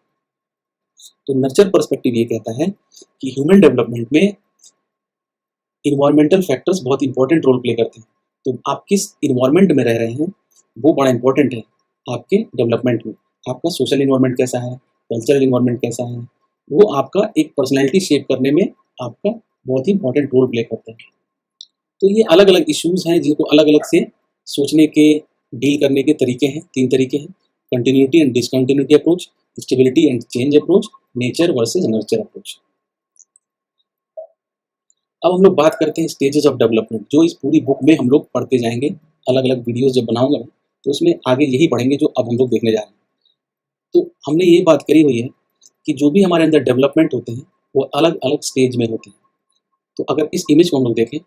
तो नर्चर पर्सपेक्टिव ये कहता है कि ह्यूमन डेवलपमेंट में इन्वायरमेंटल फैक्टर्स बहुत इंपॉर्टेंट रोल प्ले करते हैं। तो आप किस इन्वायरमेंट में रह रहे हैं वो बड़ा इंपॉर्टेंट है आपके डेवलपमेंट में। आपका सोशल इन्वायरमेंट कैसा है, कल्चरल इन्वायरमेंट कैसा है, वो आपका एक पर्सनैलिटी शेप करने में आपका बहुत ही इंपॉर्टेंट रोल प्ले करता है। तो ये अलग अलग इश्यूज हैं जिनको अलग अलग से सोचने के, डील करने के तरीके हैं। 3 तरीके हैं: continuity and discontinuity approach, stability and change approach, nature versus nurture approach. अब हम लोग बात करते हैं स्टेजेस ऑफ डेवलपमेंट, जो इस पूरी बुक में हम लोग पढ़ते जाएंगे। अलग अलग वीडियोस जब बनाऊंगा मैं तो उसमें आगे यही पढ़ेंगे जो अब हम लोग देखने जा रहे हैं। तो हमने ये बात करी हुई है कि जो भी हमारे अंदर डेवलपमेंट होते हैं वो अलग अलग स्टेज में होते हैं। तो अगर इस इमेज को हम लोग देखें,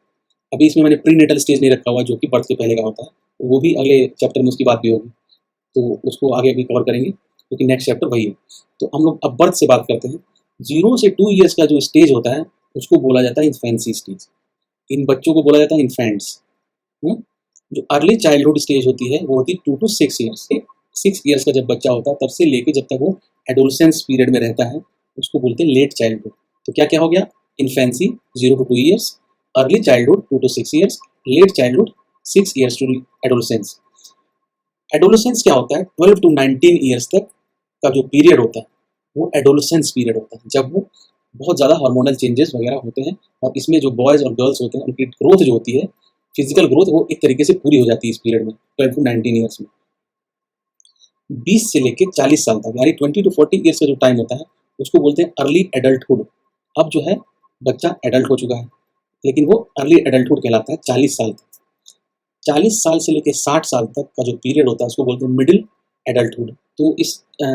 अभी इसमें मैंने प्री नेटल स्टेज नहीं रखा हुआ जो कि बर्थ के पहले का होता है, तो वो भी अगले चैप्टर में उसकी बात भी होगी, तो उसको आगे भी कवर करेंगे क्योंकि नेक्स्ट चैप्टर वही है। तो हम लोग अब बर्थ से बात करते हैं। 0 से 2 ईयर्स का जो स्टेज होता है उसको बोला जाता है इन्फेंसी स्टेज। इन बच्चों को बोला जाता है इन्फेंट्स। जो अर्ली चाइल्डहुड स्टेज होती है वो होती है 2 to 6 ईयर्स। 6 ईयर्स का जब बच्चा होता है तब से लेके जब तक वो एडोलसेंस पीरियड में रहता है उसको बोलते हैं लेट चाइल्डहुड। तो क्या क्या हो गया? Infancy 0 to 2 years, early childhood 2 to 6 years, late childhood 6 years to adolescence. Adolescence क्या होता है? 12 to 19 ईयर्स तक का जो पीरियड होता है वो एडोलसेंस पीरियड होता है, जब वो बहुत ज़्यादा हार्मोनल चेंजेस वगैरह होते हैं और इसमें जो बॉयज़ और गर्ल्स होते हैं उनकी ग्रोथ जो होती है, फिजिकल ग्रोथ, वो एक तरीके से पूरी हो जाती है इस पीरियड में, 12 to 19 ईयर्स में। 20 से लेके 40 साल तक, यानी 20 to 40 ईयर्स का जो टाइम होता है उसको बोलते हैं अर्ली एडल्टहुड। अब जो है बच्चा एडल्ट हो चुका है, लेकिन वो अर्ली एडल्टहुड कहलाता है 40 साल तक। 40 साल से लेकर 60 साल तक का जो पीरियड होता है उसको बोलते हैं मिडिल एडल्टहुड। तो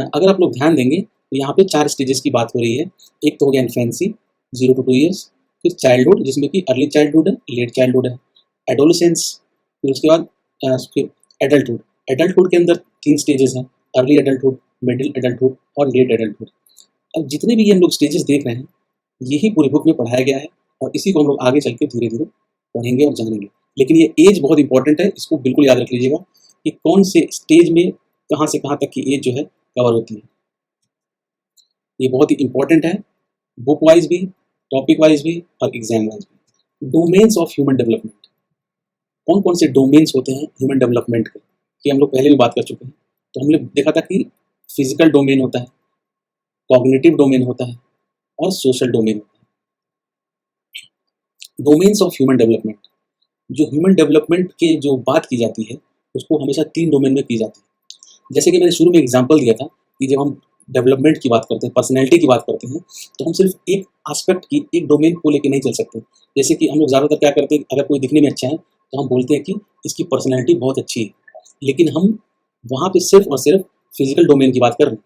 अगर आप लोग ध्यान देंगे तो यहाँ पे 4 स्टेजेस की बात हो रही है। एक तो हो गया इन्फेंसी 0 to 2 ईयर्स, फिर चाइल्डहुड जिसमें कि अर्ली चाइल्डहुड है, लेट चाइल्डहुड है, एडोलेसेंस, फिर उसके बाद फिर एडल्टहुड। एडल्टहुड के अंदर 3 स्टेजेस हैं, अर्ली एडल्टहुड, मिडिल एडल्टहुड और लेट एडल्टहुड। अब जितने भी हम लोग स्टेजेस देख रहे हैं यही पूरी बुक में पढ़ाया गया है और इसी को हम लोग आगे चल के धीरे धीरे पढ़ेंगे और जानेंगे। लेकिन ये एज बहुत इंपॉर्टेंट है, इसको बिल्कुल याद रख लीजिएगा कि कौन से स्टेज में कहाँ से कहाँ तक की एज जो है कवर होती है। ये बहुत ही इंपॉर्टेंट है, बुक वाइज भी, टॉपिक वाइज भी और एग्जाम वाइज भी। डोमेन्स ऑफ ह्यूमन डेवलपमेंट, कौन कौन से डोमेन्स होते हैं ह्यूमन डेवलपमेंट के, कि हम लोग पहले भी बात कर चुके हैं। तो हमने देखा था कि फिजिकल डोमेन होता है, कॉग्निटिव डोमेन होता है और सोशल डोमेन होता है। डोमेन्स ऑफ ह्यूमन डेवलपमेंट, जो ह्यूमन डेवलपमेंट के जो बात की जाती है उसको हमेशा 3 डोमेन में की जाती है। जैसे कि मैंने शुरू में एग्जांपल दिया था कि जब हम डेवलपमेंट की बात करते हैं, पर्सनैलिटी की बात करते हैं, तो हम सिर्फ एक एस्पेक्ट की, एक डोमेन को लेकर नहीं चल सकते। जैसे कि हम लोग ज़्यादातर क्या करते हैं, अगर कोई दिखने में अच्छा है तो हम बोलते हैं कि इसकी पर्सनैलिटी बहुत अच्छी है, लेकिन हम वहाँ पे सिर्फ और सिर्फ फिजिकल डोमेन की बात कर रहे हैं।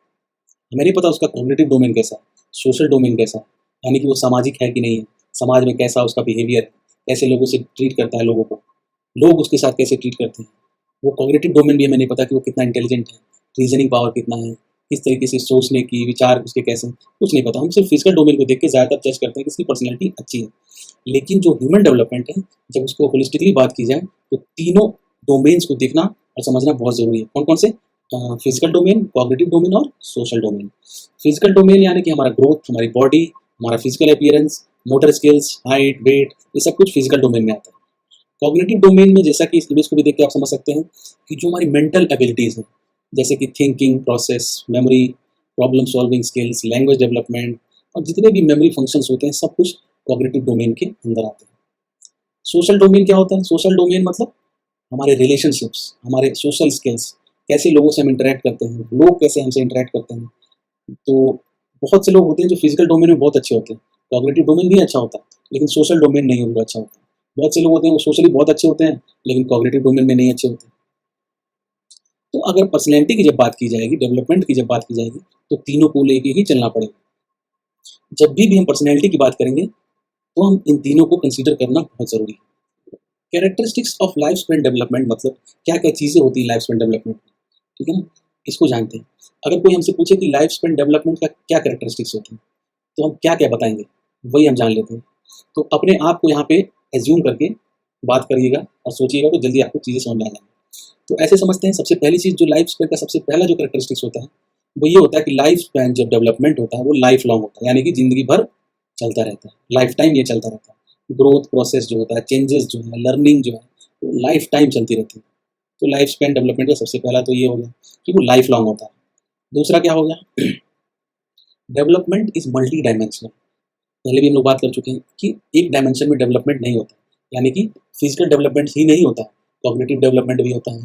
हमें नहीं पता उसका कॉग्निटिव डोमेन कैसा है, सोशल डोमेन कैसा है, यानी कि वो सामाजिक है कि नहीं है, समाज में कैसा उसका बिहेवियर है, कैसे लोगों से ट्रीट करता है लोगों को, लोग उसके साथ कैसे ट्रीट करते हैं। वो कॉग्निटिव डोमेन भी हमें नहीं पता कि वो कितना इंटेलिजेंट है, रीजनिंग पावर कितना है, किस तरीके से सोचने की विचार उसके कैसे, कुछ नहीं पता। हम सिर्फ फिजिकल डोमेन को देख के ज़्यादातर जज करते हैं कि इसकी पर्सनैलिटी अच्छी है। लेकिन जो ह्यूमन डेवलपमेंट है, जब उसको होलिस्टिकली बात की जाए तो तीनों डोमेन्स को देखना और समझना बहुत ज़रूरी है। कौन कौन से? फिजिकल डोमेन, कॉग्निटिव डोमेन और सोशल डोमेन। फिजिकल डोमेन यानी कि हमारा ग्रोथ, हमारी बॉडी, हमारा physical appearance, motor skills, height, weight, ये सब कुछ फिजिकल डोमेन में आता है। कॉग्निटिव डोमेन में जैसा कि इस इमेज को भी देख के आप समझ सकते हैं कि जो हमारी मेंटल एबिलिटीज़ हैं, जैसे कि thinking process, memory, problem solving skills, language development और जितने भी मेमोरी फंक्शंस होते हैं सब कुछ कॉग्निटिव डोमेन के अंदर आते हैं। सोशल डोमेन क्या होता है? सोशल डोमेन मतलब हमारे रिलेशनशिप्स, हमारे सोशल स्किल्स, कैसे लोगों से हम इंटरेक्ट करते हैं, लोग कैसे हमसे इंटरेक्ट करते हैं। तो बहुत से लोग होते हैं जो फिजिकल डोमेन में बहुत अच्छे होते हैं, कॉग्निटिव डोमेन भी अच्छा होता है, लेकिन सोशल डोमेन नहीं उनका अच्छा होता। बहुत से लोग होते हैं वो सोशली बहुत अच्छे होते हैं लेकिन कॉग्निटिव डोमेन में नहीं अच्छे होते। तो अगर पर्सनैलिटी की जब बात की जाएगी, डेवलपमेंट की जब बात की जाएगी, तो तीनों को लेके ही चलना पड़ेगा। जब भी हम पर्सनैलिटी की बात करेंगे तो हम इन तीनों को कंसीडर करना बहुत ज़रूरी है। Characteristics of life span development मतलब क्या क्या चीज़ें होती हैं लाइफ स्पैन डेवलपमेंट में, ठीक है ना, इसको जानते हैं। अगर कोई हमसे पूछे कि लाइफ स्पैन डेवलपमेंट का क्या कैरेक्टरिस्टिक्स होती हैं, तो हम क्या क्या बताएंगे, वही हम जान लेते हैं। तो अपने आप को यहाँ पे एज्यूम करके बात करिएगा और सोचिएगा तो जल्दी आपको चीज़ें समझ में आ जाएंगी। तो ऐसे समझते हैं, सबसे पहली चीज़ जो लाइफ स्पैन का सबसे पहला जो कैरेक्टरिस्टिक्स होता है वो ये होता है कि लाइफ स्पैन जब डेवलपमेंट होता है वो लाइफ लॉन्ग होता है, यानी कि ज़िंदगी भर चलता रहता है, लाइफ टाइम ये चलता रहता है। ग्रोथ प्रोसेस जो होता है, चेंजेस जो है, लर्निंग जो है, वो लाइफ टाइम चलती रहती है। तो लाइफ स्पैन डेवलपमेंट का सबसे पहला तो ये हो गया कि वो लाइफ लॉन्ग होता है। दूसरा क्या हो गया, डेवलपमेंट इज मल्टी डायमेंशनल। पहले भी हम लोग बात कर चुके हैं कि एक डायमेंशन में डेवलपमेंट नहीं होता, यानी कि फिजिकल डेवलपमेंट ही नहीं होता, कॉग्निटिव डेवलपमेंट भी होता है,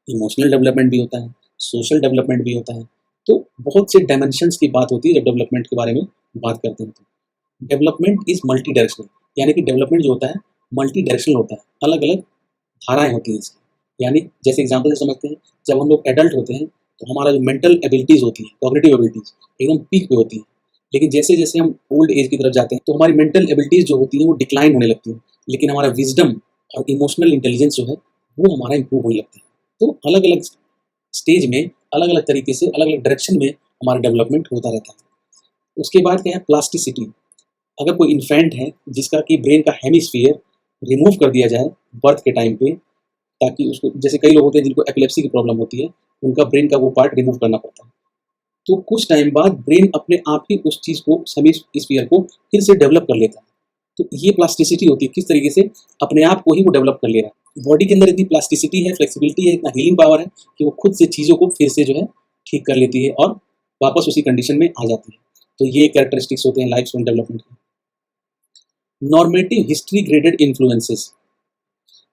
इमोशनल डेवलपमेंट भी होता है, सोशल डेवलपमेंट भी होता है। तो बहुत से डायमेंशंस की बात होती है जब डेवलपमेंट के बारे में बात करते हैं। तो डेवलपमेंट इज मल्टी डायरेक्शनल, यानी कि डेवलपमेंट जो होता है मल्टी डायरेक्शनल होता है, अलग अलग धाराएं होती हैं इसकी। यानी जैसे एग्जाम्पल से समझते हैं, जब हम लोग एडल्ट होते हैं तो हमारा जो मेंटल एबिलिटीज़ होती है, कॉग्निटिव एबिलिटीज़ एकदम पीक पे होती है। लेकिन जैसे जैसे हम ओल्ड एज की तरफ जाते हैं तो हमारी मेंटल एबिलिटीज़ जो होती हैं वो डिक्लाइन होने लगती हैं, लेकिन हमारा विजडम और इमोशनल इंटेलिजेंस जो है वो हमारा इंप्रूव होने लगता है। तो अलग अलग स्टेज में, अलग अलग तरीके से, अलग अलग डायरेक्शन में हमारा डेवलपमेंट होता रहता है। उसके बाद क्या है, प्लास्टिसिटी। अगर कोई इन्फेंट है जिसका कि ब्रेन का हेमिस्फीयर रिमूव कर दिया जाए बर्थ के टाइम पे, ताकि उसको, जैसे कई लोग होते हैं जिनको एपिलेप्सी की प्रॉब्लम होती है, उनका ब्रेन का वो पार्ट रिमूव करना पड़ता है, तो कुछ टाइम बाद ब्रेन अपने आप ही उस चीज़ को, हेमिस्फीयर को फिर से डेवलप कर लेता है। तो ये प्लास्टिसिटी होती है, किस तरीके से अपने आप को ही वो डेवलप कर ले रहा है। बॉडी के अंदर इतनी प्लास्टिसिटी है, फ्लेक्सिबिलिटी है, इतना हीलिंग पावर है कि वो खुद से चीज़ों को फिर से जो है ठीक कर लेती है और वापस उसी कंडीशन में आ जाती है। तो ये कैरेक्टरिस्टिक्स होते हैं लाइफ स्पैन डेवलपमेंट के। Normative history graded influences.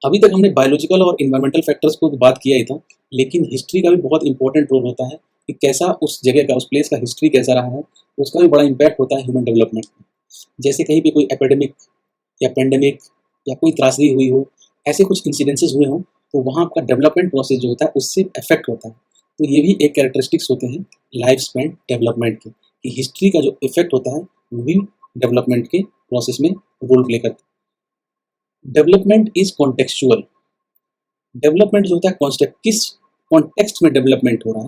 अभी तक हमने बायोलॉजिकल और इन्वायरमेंटल फैक्टर्स को बात किया ही था, लेकिन हिस्ट्री का भी बहुत इंपॉर्टेंट रोल होता है कि कैसा उस जगह का, उस प्लेस का हिस्ट्री कैसा रहा है, उसका भी बड़ा इम्पैक्ट होता है ह्यूमन डेवलपमेंट में। जैसे कहीं पे कोई एपिडेमिक या पेंडेमिक या कोई त्रासदी हुई हो, ऐसे कुछ इंसिडेंसेस हुए हों, तो वहाँ आपका डेवलपमेंट प्रोसेस जो होता है उससे अफेक्ट होता है। तो ये भी एक कैरेक्टरिस्टिक्स होते हैं लाइफ स्पैन डेवलपमेंट के, कि हिस्ट्री का जो इफेक्ट होता है वो भी डेवलपमेंट के प्रोसेस में रोल प्ले करता है। Development is contextual. डेवलपमेंट जो होता है किस कॉन्टेक्स्ट में डेवलपमेंट हो रहा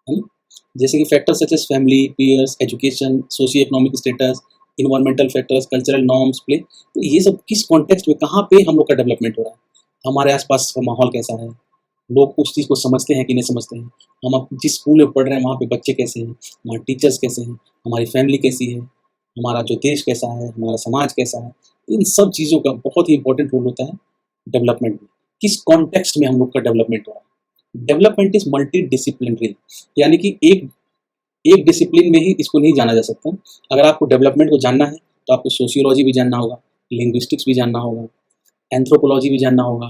है ना? जैसे कि factors such as family, peers, education, socio economic status, environmental factors, cultural norms play. तो ये सब किस कॉन्टेक्स्ट में कहाँ पे हम लोग का डेवलपमेंट हो रहा है, हमारे आसपास का माहौल कैसा है, लोग उस चीज़ को समझते हैं कि नहीं समझते हैं, हम अब जिस स्कूल में पढ़ रहे हैं वहाँ पे बच्चे कैसे हैं, हमारे टीचर्स कैसे हैं, हमारी फैमिली कैसी है, हमारा जो देश कैसा है, हमारा समाज कैसा है। इन सब चीज़ों का बहुत ही इंपॉर्टेंट रोल होता है डेवलपमेंट में। किस कॉन्टेक्स्ट में हम लोग का डेवलपमेंट हो रहा है। डेवलपमेंट इज मल्टी डिसिप्लिनरी, यानी कि एक एक डिसिप्लिन में ही इसको नहीं जाना जा सकता। अगर आपको डेवलपमेंट को जानना है तो आपको सोशियोलॉजी भी जानना होगा, लिंग्विस्टिक्स भी जानना होगा, एंथ्रोपोलॉजी भी जानना होगा,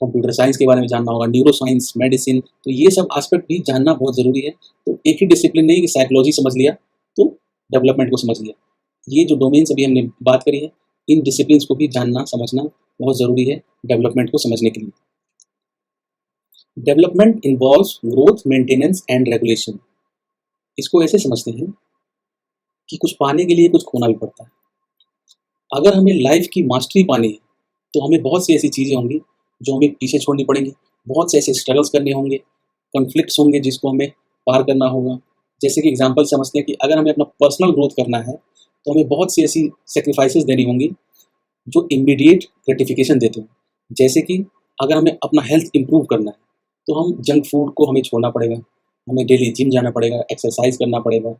कंप्यूटर साइंस के बारे में जानना होगा, न्यूरो साइंस, मेडिसिन, तो ये सब एस्पेक्ट भी जानना बहुत ज़रूरी है। तो एक ही डिसिप्लिन नहीं कि साइकोलॉजी समझ लिया तो डेवलपमेंट को समझ लिया। ये जो डोमेन्स अभी हमने बात करी है, इन डिसिप्लिन्स को भी जानना समझना बहुत ज़रूरी है डेवलपमेंट को समझने के लिए। Development involves growth, maintenance and regulation. इसको ऐसे समझते हैं कि कुछ पाने के लिए कुछ खोना भी पड़ता है। अगर हमें लाइफ की मास्टरी पानी है तो हमें बहुत सी ऐसी चीज़ें होंगी जो हमें पीछे छोड़नी पड़ेंगी, बहुत से ऐसे स्ट्रगल्स करने होंगे, कॉन्फ्लिक्ट्स होंगे जिसको हमें पार करना होगा। जैसे कि एग्जांपल समझते हैं कि अगर हमें अपना पर्सनल ग्रोथ करना है तो हमें बहुत सी ऐसी सेक्रीफाइसेस देनी होंगी जो इमीडिएट ग्रेटिफिकेशन देते हैं। जैसे कि अगर हमें अपना हेल्थ इंप्रूव करना है तो हम जंक फूड को हमें छोड़ना पड़ेगा, हमें डेली जिम जाना पड़ेगा, एक्सरसाइज करना पड़ेगा।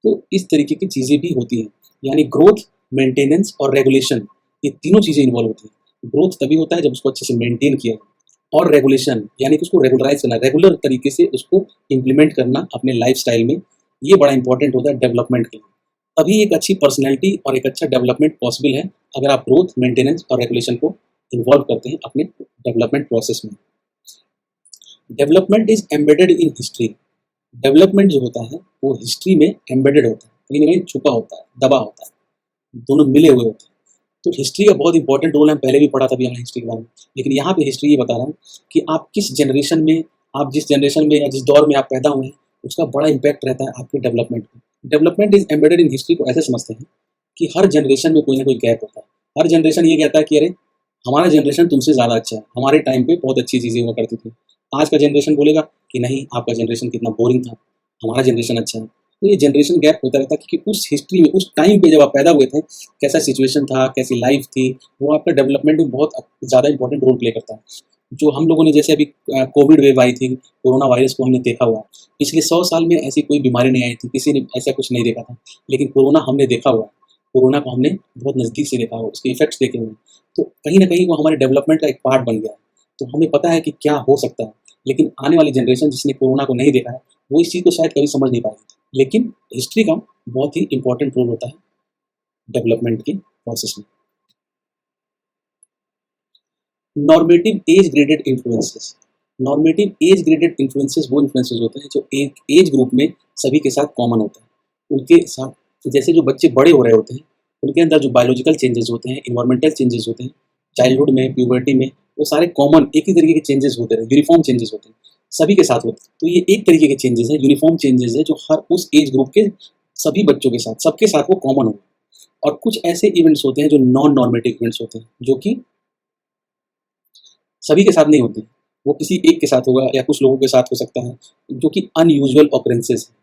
तो इस तरीके की चीज़ें भी होती हैं, यानी ग्रोथ, मेंटेनेंस और रेगुलेशन, ये तीनों चीज़ें इन्वॉल्व होती हैं। ग्रोथ तभी होता है जब उसको अच्छे से मेंटेन किया जाए, और रेगुलेशन यानी कि उसको रेगुलराइज करना, रेगुलर तरीके से उसको इम्प्लीमेंट करना अपने लाइफस्टाइल में, ये बड़ा इंपॉर्टेंट होता है डेवलपमेंट के लिए। तभी एक अच्छी पर्सनैलिटी और एक अच्छा डेवलपमेंट पॉसिबल है, अगर आप ग्रोथ, मेंटेनेंस और रेगुलेशन को इन्वॉल्व करते हैं अपने डेवलपमेंट प्रोसेस में। Development is embedded in history. Development जो होता है वो हिस्ट्री में एम्बेडेड होता है, कहीं ना कहीं छुपा होता है, दबा होता है, दोनों मिले हुए होते हैं। तो हिस्ट्री का बहुत इंपॉर्टेंट रोल है, पहले भी पढ़ा था भी हमने हिस्ट्री के बारे में, लेकिन यहाँ पे हिस्ट्री ये बता रहा है कि आप किस जनरेशन में, आप जिस जनरेशन में या जिस दौर में आप पैदा हुए हैं उसका बड़ा इंपैक्ट रहता है आपके डेवलपमेंट में। Development is embedded in history को ऐसे समझते हैं कि हर जनरेशन में कोई ना कोई गैप होता है। हर जनरेशन ये कहता है कि अरे हमारा जनरेशन तुमसे ज़्यादा अच्छा है, हमारे टाइम पे बहुत अच्छी चीज़ें हुआ करती थी। आज का जनरेशन बोलेगा कि नहीं, आपका जनरेशन कितना बोरिंग था, हमारा जनरेशन अच्छा है। तो ये जनरेशन गैप होता रहता है क्योंकि उस हिस्ट्री में, उस टाइम पे जब आप पैदा हुए थे, कैसा सिचुएशन था, कैसी लाइफ थी, वो आपका डेवलपमेंट में बहुत ज़्यादा इंपॉर्टेंट रोल प्ले करता है। जो हम लोगों ने, जैसे अभी कोविड वेव आई थी, कोरोना वायरस को हमने देखा हुआ है, पिछले 100 साल में ऐसी कोई बीमारी नहीं आई थी, किसी ने ऐसा कुछ नहीं देखा था, लेकिन कोरोना हमने देखा हुआ है। कोरोना को हमने बहुत नज़दीक से देखा हुआ, उसके इफेक्ट्स देखे हुए हैं। तो कहीं ना कहीं वो हमारे डेवलपमेंट का एक पार्ट बन गया है। तो हमें पता है कि क्या हो सकता है, लेकिन आने वाली जनरेशन जिसने कोरोना को नहीं देखा है वो इस चीज़ को शायद कभी समझ नहीं पाएगी। लेकिन हिस्ट्री का बहुत ही इंपॉर्टेंट रोल होता है डेवलपमेंट के प्रोसेस में। Normative age graded influences. Normative age graded influences वो इन्फ्लुएंसेस होते हैं जो एक एज ग्रुप में सभी के साथ कॉमन होता है। उनके साथ जैसे जो बच्चे बड़े हो रहे होते हैं उनके अंदर जो बायोलॉजिकल चेंजेस होते हैं, इन्वायरमेंटल चेंजेस होते हैं, चाइल्डहुड में, प्यूबर्टी में, वो सारे कॉमन एक ही तरीके के चेंजेस होते हैं, यूनिफॉर्म चेंजेस होते हैं, सभी के साथ होते हैं। तो ये एक तरीके के चेंजेस हैं, यूनिफॉर्म चेंजेस है जो हर उस एज ग्रुप के सभी बच्चों के साथ, सबके साथ वो कॉमन हो। और कुछ ऐसे इवेंट्स होते हैं जो नॉन नॉर्मेटिव इवेंट्स होते हैं, जो कि सभी के साथ नहीं होते, वो किसी एक के साथ होगा या कुछ लोगों के साथ हो सकता है, जो कि अनयूजुअल ऑकरेंसेस है।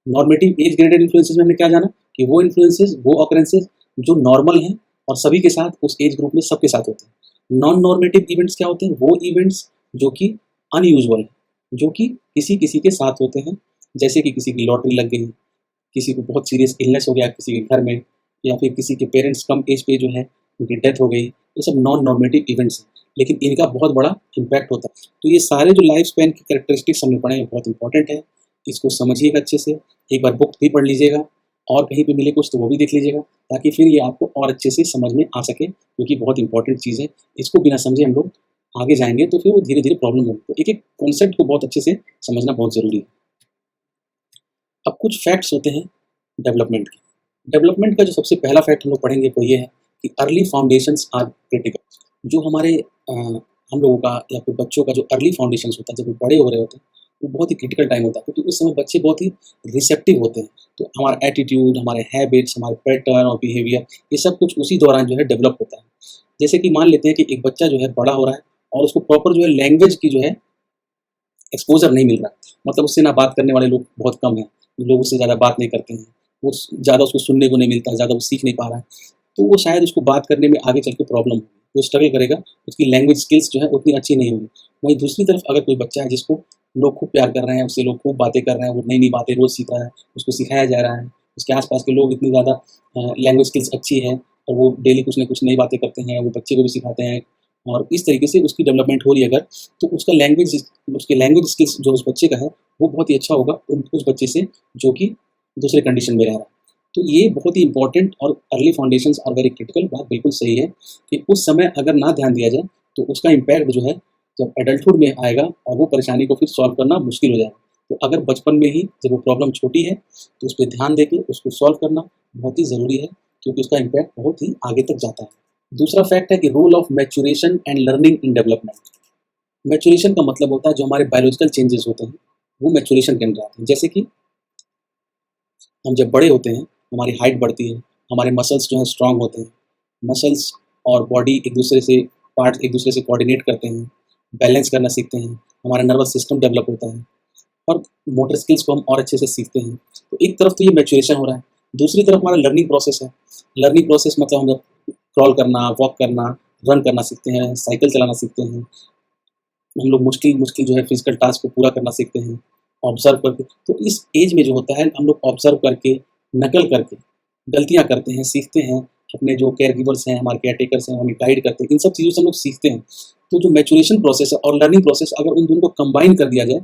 नॉर्मेटिव एज ग्रेडेड इन्फ्लुएंसेस में हमने क्या जाना कि वो इन्फ्लुएंसेस, वो ऑकरेंसेस जो नॉर्मल हैं और सभी के साथ, उस एज ग्रुप में सबके साथ होते हैं। नॉन नॉर्मेटिव इवेंट्स क्या होते हैं, वो इवेंट्स जो कि अनयूजुअल है, जो कि किसी किसी के साथ होते हैं। जैसे कि किसी की लॉटरी लग गई, किसी को बहुत सीरियस इलनेस हो गया किसी के घर में, या फिर किसी के पेरेंट्स कम एज पे जो है उनकी डेथ हो गई, ये सब नॉन नॉर्मेटिव इवेंट्स हैं, लेकिन इनका बहुत बड़ा इम्पैक्ट होता है। तो ये सारे जो लाइफ स्पैन की कैरेक्टरिस्टिक्स हमने पढ़े हैं बहुत इंपॉर्टेंट है, इसको समझिएगा अच्छे से, एक बार बुक भी पढ़ लीजिएगा, और कहीं पे मिले कुछ तो वो भी देख लीजिएगा, ताकि फिर ये आपको और अच्छे से समझ में आ सके, क्योंकि बहुत इंपॉर्टेंट चीज़ है। इसको बिना समझे हम लोग आगे जाएंगे तो फिर वो धीरे धीरे प्रॉब्लम होगी। तो एक एक कॉन्सेप्ट को बहुत अच्छे से समझना बहुत ज़रूरी है। अब कुछ फैक्ट्स होते हैं डेवलपमेंट के। डेवलपमेंट का जो सबसे पहला फैक्ट हम लोग पढ़ेंगे वो ये है कि अर्ली फाउंडेशंस आर क्रिटिकल। जो हमारे हम लोगों का या फिर बच्चों का जो अर्ली फाउंडेशन होता है, जब वो बड़े हो रहे होते हैं, वो बहुत ही क्रिटिकल टाइम होता है, क्योंकि उस समय बच्चे बहुत ही रिसेप्टिव होते हैं। तो हमारा एटीट्यूड, हमारे हैबिट्स, हमारे पैटर्न और बिहेवियर, ये सब कुछ उसी दौरान जो है डेवलप होता है। जैसे कि मान लेते हैं कि एक बच्चा जो है बड़ा हो रहा है और उसको प्रॉपर जो है लैंग्वेज की जो है एक्सपोज़र नहीं मिल रहा है। मतलब उससे ना बात करने वाले लोग बहुत कम हैं, लोग उससे ज़्यादा बात नहीं करते हैं, वो ज़्यादा उसको सुनने को नहीं मिलता है, ज़्यादा वो सीख नहीं पा रहा है। तो वो शायद उसको बात करने में आगे चल के प्रॉब्लम होगी, वो स्ट्रगल करेगा, उसकी लैंग्वेज स्किल्स जो है उतनी अच्छी नहीं होगी। वहीं दूसरी तरफ अगर कोई बच्चा है जिसको लोग खूब प्यार कर रहे हैं, उससे लोग खूब बातें कर रहे हैं, वो नई-नई बातें रोज़ सीख रहा है, उसको सिखाया जा रहा है, उसके आस-पास के लोग इतनी ज़्यादा लैंग्वेज स्किल्स अच्छी है और वो डेली कुछ न कुछ नई बातें करते हैं, वो बच्चे को भी सिखाते हैं और इस तरीके से उसकी डेवलपमेंट हो रही है अगर, तो उसके लैंग्वेज स्किल्स जो उस बच्चे का है, वो बहुत ही अच्छा होगा उस बच्चे से जो कि दूसरे कंडीशन में रह रहा है। तो ये बहुत ही इंपॉर्टेंट और early foundations are very critical, बात बिल्कुल सही है कि उस समय अगर ना ध्यान दिया जाए, तो उसका इम्पैक्ट जो है जब एडल्टहुड में आएगा और वो परेशानी को फिर सॉल्व करना मुश्किल हो जाएगा। तो अगर बचपन में ही जब वो प्रॉब्लम छोटी है, तो उस पे ध्यान देके उसको सॉल्व करना बहुत ही ज़रूरी है, क्योंकि उसका इम्पैक्ट बहुत ही आगे तक जाता है। दूसरा फैक्ट है कि role of maturation and learning in development. Maturation का मतलब होता है जो हमारे बायोलॉजिकल चेंजेस होते हैं, वो मैच्योरेशन के अंदर आते हैं। जैसे कि हम जब बड़े होते हैं, हमारी हाइट बढ़ती है, हमारे मसल्स जो हैं स्ट्रॉन्ग होते हैं। मसल्स और बॉडी एक दूसरे से पार्ट्स एक दूसरे से कोऑर्डिनेट करते हैं, बैलेंस करना सीखते हैं, हमारा नर्वस सिस्टम डेवलप होता है और मोटर स्किल्स को हम और अच्छे से सीखते हैं। तो एक तरफ तो ये मैच्योरेशन हो रहा है, दूसरी तरफ हमारा लर्निंग प्रोसेस है। लर्निंग प्रोसेस मतलब हम जब क्रॉल करना, वॉक करना, रन करना सीखते हैं, साइकिल चलाना सीखते हैं, हम लोग मुश्किल जो है फिजिकल टास्क को पूरा करना सीखते हैं, ऑब्जर्व करके। तो इस एज में जो होता है हम लोग ऑब्जर्व करके, नकल करके, गलतियाँ करते हैं, सीखते हैं, अपने जो केयर गिवर्स हैं, हमारे केयर टेकर्स हैं, हमें गाइड करते हैं, इन सब चीज़ों से हम लोग सीखते हैं। तो जो मैच्योरेशन प्रोसेस है और लर्निंग प्रोसेस अगर उन दोनों को कंबाइन कर दिया जाए,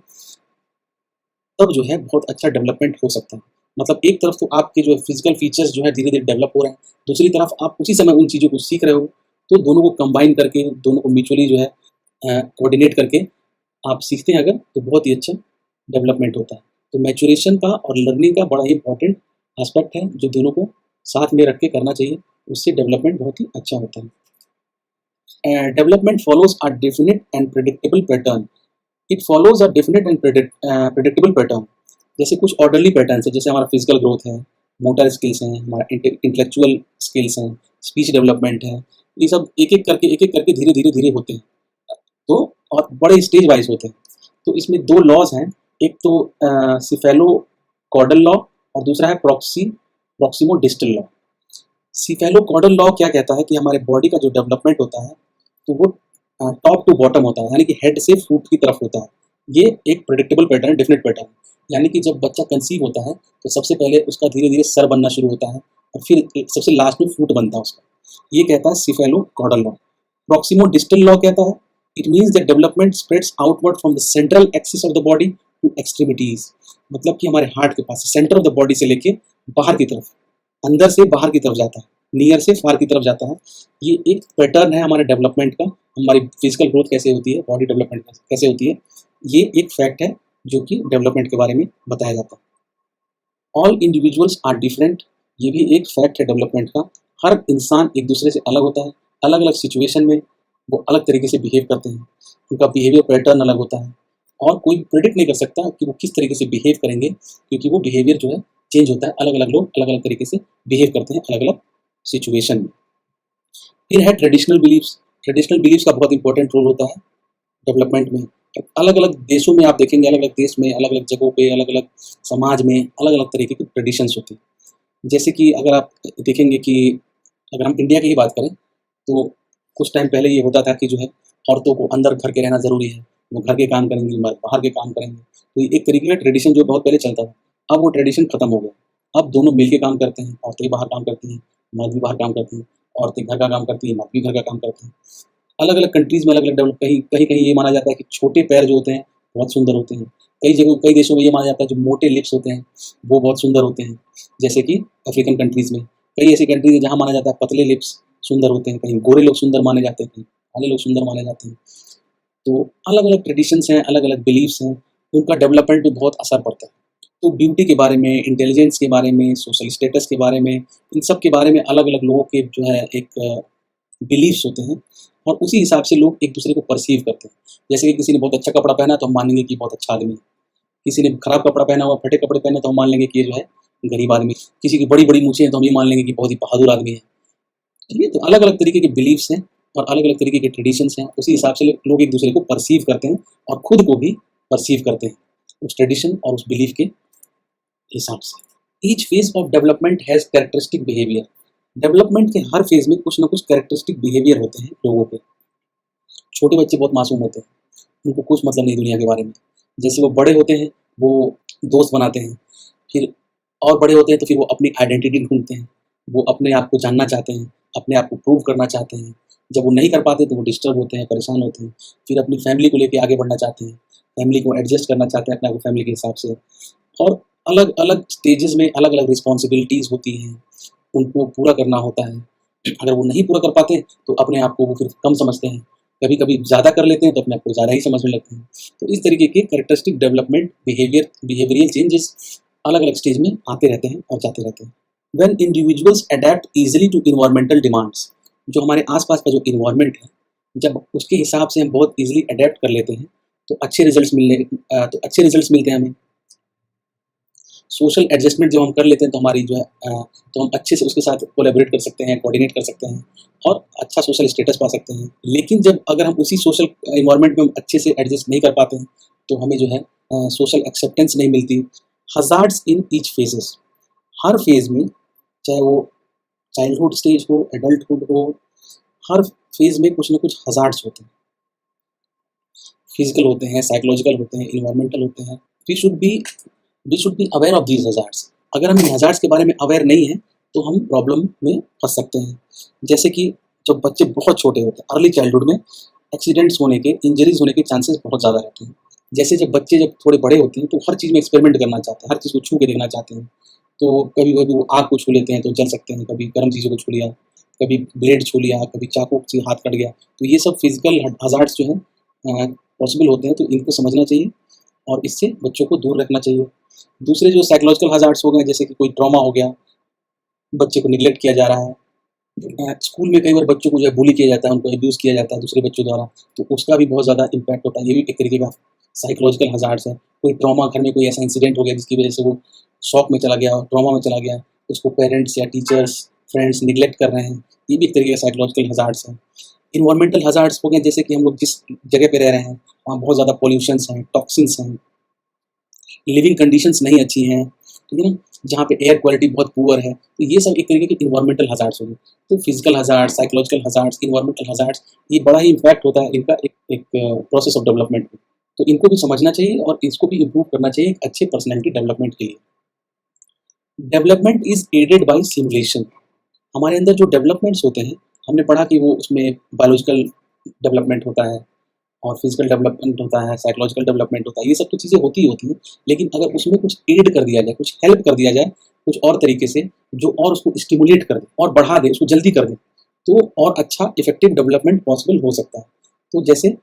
तब जो है बहुत अच्छा डेवलपमेंट हो सकता है। मतलब एक तरफ तो आपके जो फिजिकल फीचर्स जो है धीरे-धीरे डेवलप हो रहे हैं, दूसरी तरफ आप उसी समय उन चीज़ों को सीख रहे हो, तो दोनों को कंबाइन करके, दोनों को म्यूचुअली जो है कोऑर्डिनेट करके आप सीखते हैं अगर, तो बहुत ही अच्छा डेवलपमेंट होता है। तो मैच्योरेशन का और लर्निंग का बड़ा ही इंपॉर्टेंट एस्पेक्ट है, जो दोनों को साथ में रख के करना चाहिए, उससे डेवलपमेंट बहुत ही अच्छा होता है। Development follows a definite and predictable pattern. It follows a definite and predictable pattern. जैसे कुछ ऑर्डरली पैटर्न्स है, जैसे हमारा फिजिकल ग्रोथ है, मोटर स्किल्स हैं, हमारा इंटेलेक्चुअल स्किल्स हैं, स्पीच डेवलपमेंट है, ये सब एक एक करके धीरे धीरे धीरे होते हैं। तो और बड़े स्टेज वाइज होते हैं। तो इसमें दो लॉज हैं, एक तो सिफेलो कॉर्डल लॉ और दूसरा है proximo distal law. Cephalo caudal law क्या कहता है कि हमारे बॉडी का जो डेवलपमेंट होता है, तो वो टॉप टू बॉटम होता है, यानी कि हेड से फुट की तरफ होता है। ये एक प्रेडिक्टेबल पैटर्न है, डेफिनेट पैटर्न। यानी कि जब बच्चा कंसीव होता है, तो सबसे पहले उसका धीरे धीरे सर बनना शुरू होता है और फिर सबसे लास्ट में फुट बनता है उसका। ये कहता है cephalo caudal law. Proximo distal law कहता है it means that development spreads outward from the central axis of the body to extremities. मतलब कि हमारे हार्ट के पास सेंटर ऑफ द बॉडी से लेके बाहर की तरफ, अंदर से बाहर की तरफ जाता है, नियर से फार की तरफ जाता है। ये एक पैटर्न है हमारे डेवलपमेंट का, हमारी फिजिकल ग्रोथ कैसे होती है, बॉडी डेवलपमेंट कैसे होती है, ये एक फैक्ट है जो कि डेवलपमेंट के बारे में बताया जाता है। ऑल इंडिविजुअल्स आर डिफरेंट, ये भी एक फैक्ट है डेवलपमेंट का। हर इंसान एक दूसरे से अलग होता है, अलग अलग सिचुएशन में वो अलग तरीके से बिहेव करते हैं, उनका बिहेवियर पैटर्न अलग होता है और कोई प्रिडिक्ट नहीं कर सकता कि वो किस तरीके से बिहेव करेंगे, क्योंकि वो बिहेवियर जो है चेंज होता है, अलग अलग लोग अलग अलग तरीके से बिहेव करते हैं अलग अलग सिचुएशन में। फिर है ट्रेडिशनल बिलीफ्स। ट्रेडिशनल बिलीफ्स का बहुत इंपॉर्टेंट रोल होता है डेवलपमेंट में। अलग अलग देशों में आप देखेंगे, अलग अलग देश में, अलग अलग जगहों पे, अलग अलग समाज में अलग अलग तरीके के ट्रेडिशंस होते हैं। जैसे कि अगर आप देखेंगे कि अगर हम इंडिया की ही बात करें, तो कुछ टाइम पहले ये होता था कि जो है औरतों को अंदर घर के रहना ज़रूरी है, वो घर के काम करेंगी, मर्द बाहर के काम करेंगे। तो ये एक तरीके का ट्रेडिशन जो बहुत पहले चलता था, अब वो ट्रेडिशन खत्म हो गया। अब दोनों मिल के काम करते हैं, औरतें बाहर काम करती हैं, मर्द भी बाहर काम करते हैं, औरतें घर का काम करती हैं, मर्द भी घर का काम करते हैं। अलग अलग कंट्रीज़ में अलग अलग डेवलप, कहीं कहीं कहीं ये माना जाता है कि छोटे पैर जो होते हैं बहुत सुंदर होते हैं। कई जगहों कई देशों में ये माना जाता है जो मोटे लिप्स होते हैं वो बहुत सुंदर होते हैं, जैसे कि अफ्रीकन कंट्रीज़ में। कई ऐसी कंट्रीज़ है जहाँ माना जाता है पतले लिप्स सुंदर होते हैं, कहीं गोरे लोग सुंदर माने जाते हैं, कहीं काले लोग सुंदर माने जाते हैं। तो अलग अलग ट्रेडिशंस हैं, अलग अलग बिलीफ्स हैं, उनका डेवलपमेंट पे बहुत असर पड़ता है। तो ब्यूटी के बारे में, इंटेलिजेंस के बारे में, सोशल स्टेटस के बारे में, इन सब के बारे में अलग अलग लोगों के जो है एक बिलीफ्स होते हैं, और उसी हिसाब से लोग एक दूसरे को परसीव करते हैं। जैसे कि किसी ने बहुत अच्छा कपड़ा पहना तो हम मान लेंगे कि बहुत अच्छा आदमी है, किसी ने खराब कपड़ा पहना हुआ, फटे कपड़े पहने तो हम मान लेंगे कि ये जो है गरीब आदमी, किसी की बड़ी बड़ी मूछें हैं तो हम ये मान लेंगे कि बहुत ही बहादुर आदमी है। ठीक है, तो अलग अलग तरीके के बिलीव्स हैं और अलग अलग तरीके के ट्रेडिशंस हैं, उसी हिसाब से लोग एक दूसरे को परसीव करते हैं और खुद को भी परसीव करते हैं उस ट्रेडिशन और उस बिलीफ के हिसाब से। Each phase of development has characteristic behaviour. Development के हर फेज में कुछ ना कुछ कैरेक्टरिस्टिक बिहेवियर होते हैं लोगों के। छोटे बच्चे बहुत मासूम होते हैं, उनको कुछ मतलब नहीं दुनिया के बारे में। जैसे वो बड़े होते हैं वो दोस्त बनाते हैं, फिर और बड़े होते हैं तो फिर वो अपनी आइडेंटिटी ढूंढते हैं, वो अपने आप को जानना चाहते हैं, अपने आप को प्रूव करना चाहते हैं। जब वो नहीं कर पाते तो वो डिस्टर्ब होते हैं, परेशान होते हैं, फिर अपनी फैमिली को लेके आगे बढ़ना चाहते हैं, फैमिली को एडजस्ट करना चाहते हैं अपने आप को फैमिली के हिसाब से। और अलग अलग स्टेजेस में अलग अलग रिस्पॉन्सिबिलिटीज़ होती हैं, उनको पूरा करना होता है। अगर वो नहीं पूरा कर पाते तो अपने आप को वो फिर कम समझते हैं, कभी कभी ज़्यादा कर लेते हैं तो अपने आप को ज़्यादा ही समझने लगते हैं। तो इस तरीके के कैरेक्टरिस्टिक डेवलपमेंट बिहेवियरियल चेंजेस अलग अलग स्टेज में आते रहते हैं और जाते रहते हैं। When individuals adapt easily to environmental demands, जो हमारे आसपास का जो इन्वायरमेंट है, जब उसके हिसाब से हम बहुत इजीली अडेप्ट कर लेते हैं तो अच्छे रिजल्ट्स मिलते हैं हमें। सोशल एडजस्टमेंट जब हम कर लेते हैं तो हमारी जो है तो हम अच्छे से उसके साथ कोलैबोरेट कर सकते हैं, कोऑर्डिनेट कर सकते हैं और अच्छा सोशल स्टेटस पा सकते हैं। लेकिन जब अगर हम उसी सोशल इन्वायरमेंट में हम अच्छे से एडजस्ट नहीं कर पाते हैं तो हमें जो है सोशल एक्सेप्टेंस नहीं मिलती। Hazards in each phases, her phase में, चाहे वो चाइल्डहुड स्टेज हो, एडल्टहुड हो, हर फेज में कुछ ना कुछ हजार्ड्स होते हैं। फिजिकल होते हैं, साइकोलॉजिकल होते हैं, इन्वायरमेंटल होते हैं। We should be aware of these hazards. अगर हम इन हजार्ड्स के बारे में अवेयर नहीं हैं तो हम प्रॉब्लम में फंस सकते हैं। जैसे कि जब बच्चे बहुत छोटे होते हैं, अर्ली चाइल्डहुड में एक्सीडेंट्स होने के, इंजरीज होने के चांसेस बहुत ज़्यादा रहते हैं। जैसे जब बच्चे जब थोड़े बड़े होते हैं तो हर चीज़ में एक्सपेरिमेंट करना चाहते हैं, हर चीज़ को छू के देखना चाहते हैं। तो कभी कभी वो आग को छू लेते हैं तो जल सकते हैं, कभी गर्म चीज़ों को छू लिया, कभी ब्लेड छू लिया, कभी चाकू से हाथ कट गया। तो ये सब फिजिकल हजार्ड्स जो है पॉसिबल होते हैं, तो इनको समझना चाहिए और इससे बच्चों को दूर रखना चाहिए। दूसरे जो साइकोलॉजिकल हजार्ड्स हो गए, जैसे कि कोई ट्रॉमा हो गया, बच्चे को निगलेक्ट किया जा रहा है, स्कूल में कई बार बच्चों को जो है बुली किया जाता है, उनको अब्यूज़ किया जाता है दूसरे बच्चों द्वारा, तो उसका भी बहुत ज़्यादा इम्पैक्ट होता है। ये भी एक तरीके का साइकोलॉजिकल हजार्ड्स है। कोई ट्रॉमा, घर में कोई ऐसा इंसिडेंट हो गया जिसकी वजह से वो शॉक में चला गया, ट्रॉमा में चला गया, उसको पेरेंट्स या टीचर्स, फ्रेंड्स निगलेक्ट कर रहे हैं, ये भी एक तरीके का साइकोलॉजिकल हजार्ड्स है। इन्वायरमेंटल हजार्ड्स हो गए, जैसे कि हम लोग जिस जगह पे रह रहे हैं वहाँ बहुत ज़्यादा पॉल्यूशंस हैं, टॉक्सिन्स हैं, लिविंग कंडीशंस नहीं अच्छी हैं, ठीक है ना, जहाँ पे एयर क्वालिटी बहुत पुअर है, तो ये सब एक तरीके के इन्वायरमेंटल हजार्ड्स हो गए। तो physical hazards, psychological hazards, environmental hazards, ये बड़ा ही इम्पैक्ट होता है इनका एक प्रोसेस ऑफ डेवलपमेंट में। तो इनको भी समझना चाहिए और इसको भी इम्प्रूव करना चाहिए एक अच्छे पर्सनैलिटी डेवलपमेंट के लिए। Development is aided by simulation. हमारे अंदर जो डेवलपमेंट्स होते हैं, हमने पढ़ा कि वो उसमें बायोलॉजिकल डेवलपमेंट होता है और फिजिकल डेवलपमेंट होता है, साइकोलॉजिकल डेवलपमेंट होता है, ये सब तो चीज़ें होती ही होती हैं। लेकिन अगर उसमें कुछ ऐड कर दिया जाए, कुछ हेल्प कर दिया जाए, कुछ और तरीके से जो और उसको स्टिमुलेट कर दे और बढ़ा दे, उसको जल्दी कर दे, तो और अच्छा इफेक्टिव डेवलपमेंट पॉसिबल हो सकता है। तो जैसे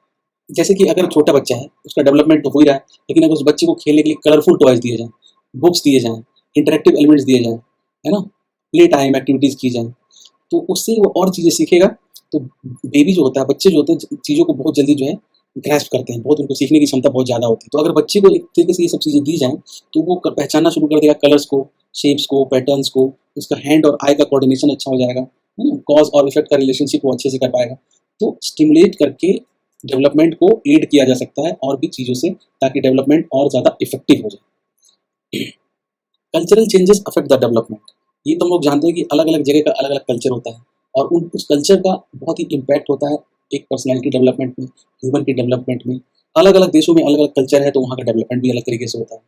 जैसे कि अगर छोटा बच्चा है, उसका डेवलपमेंट तो हो ही रहा है, लेकिन अगर उस बच्चे को खेलने के लिए कलरफुल टॉयज दिए जाएँ, बुक्स दिए जाएँ, इंटरेक्टिव एलिमेंट्स दिए जाएँ, है ना, प्ले टाइम एक्टिविटीज़ की जाएँ, तो उससे वो और चीज़ें सीखेगा। तो बेबी जो होता है, बच्चे जो होते हैं, चीज़ों को बहुत जल्दी जो है ग्रैस्प करते हैं, बहुत उनको सीखने की क्षमता बहुत ज़्यादा होती है। तो अगर बच्चे को एक तरीके से ये सब चीज़ें दी जाएँ तो वो पहचानना शुरू कर देगा कलर्स को, शेप्स को, पैटर्न्स को, उसका हैंड और आई का कोऑर्डिनेशन अच्छा हो जाएगा, है ना, कॉज और इफेक्ट का रिलेशनशिप वो अच्छे से कर पाएगा। तो स्टिमुलेट करके डेवलपमेंट को एड किया जा सकता है और भी चीज़ों से, ताकि डेवलपमेंट और ज़्यादा इफेक्टिव हो जाए। Cultural changes affect the development. ये तो हम लोग जानते हैं कि अलग अलग जगह का अलग अलग कल्चर होता है और उस कल्चर का बहुत ही इम्पैक्ट होता है एक पर्सनैलिटी डेवलपमेंट में, ह्यूमन की डेवलपमेंट में। अलग अलग देशों में अलग अलग कल्चर है तो वहाँ का डेवलपमेंट भी अलग तरीके से होता है।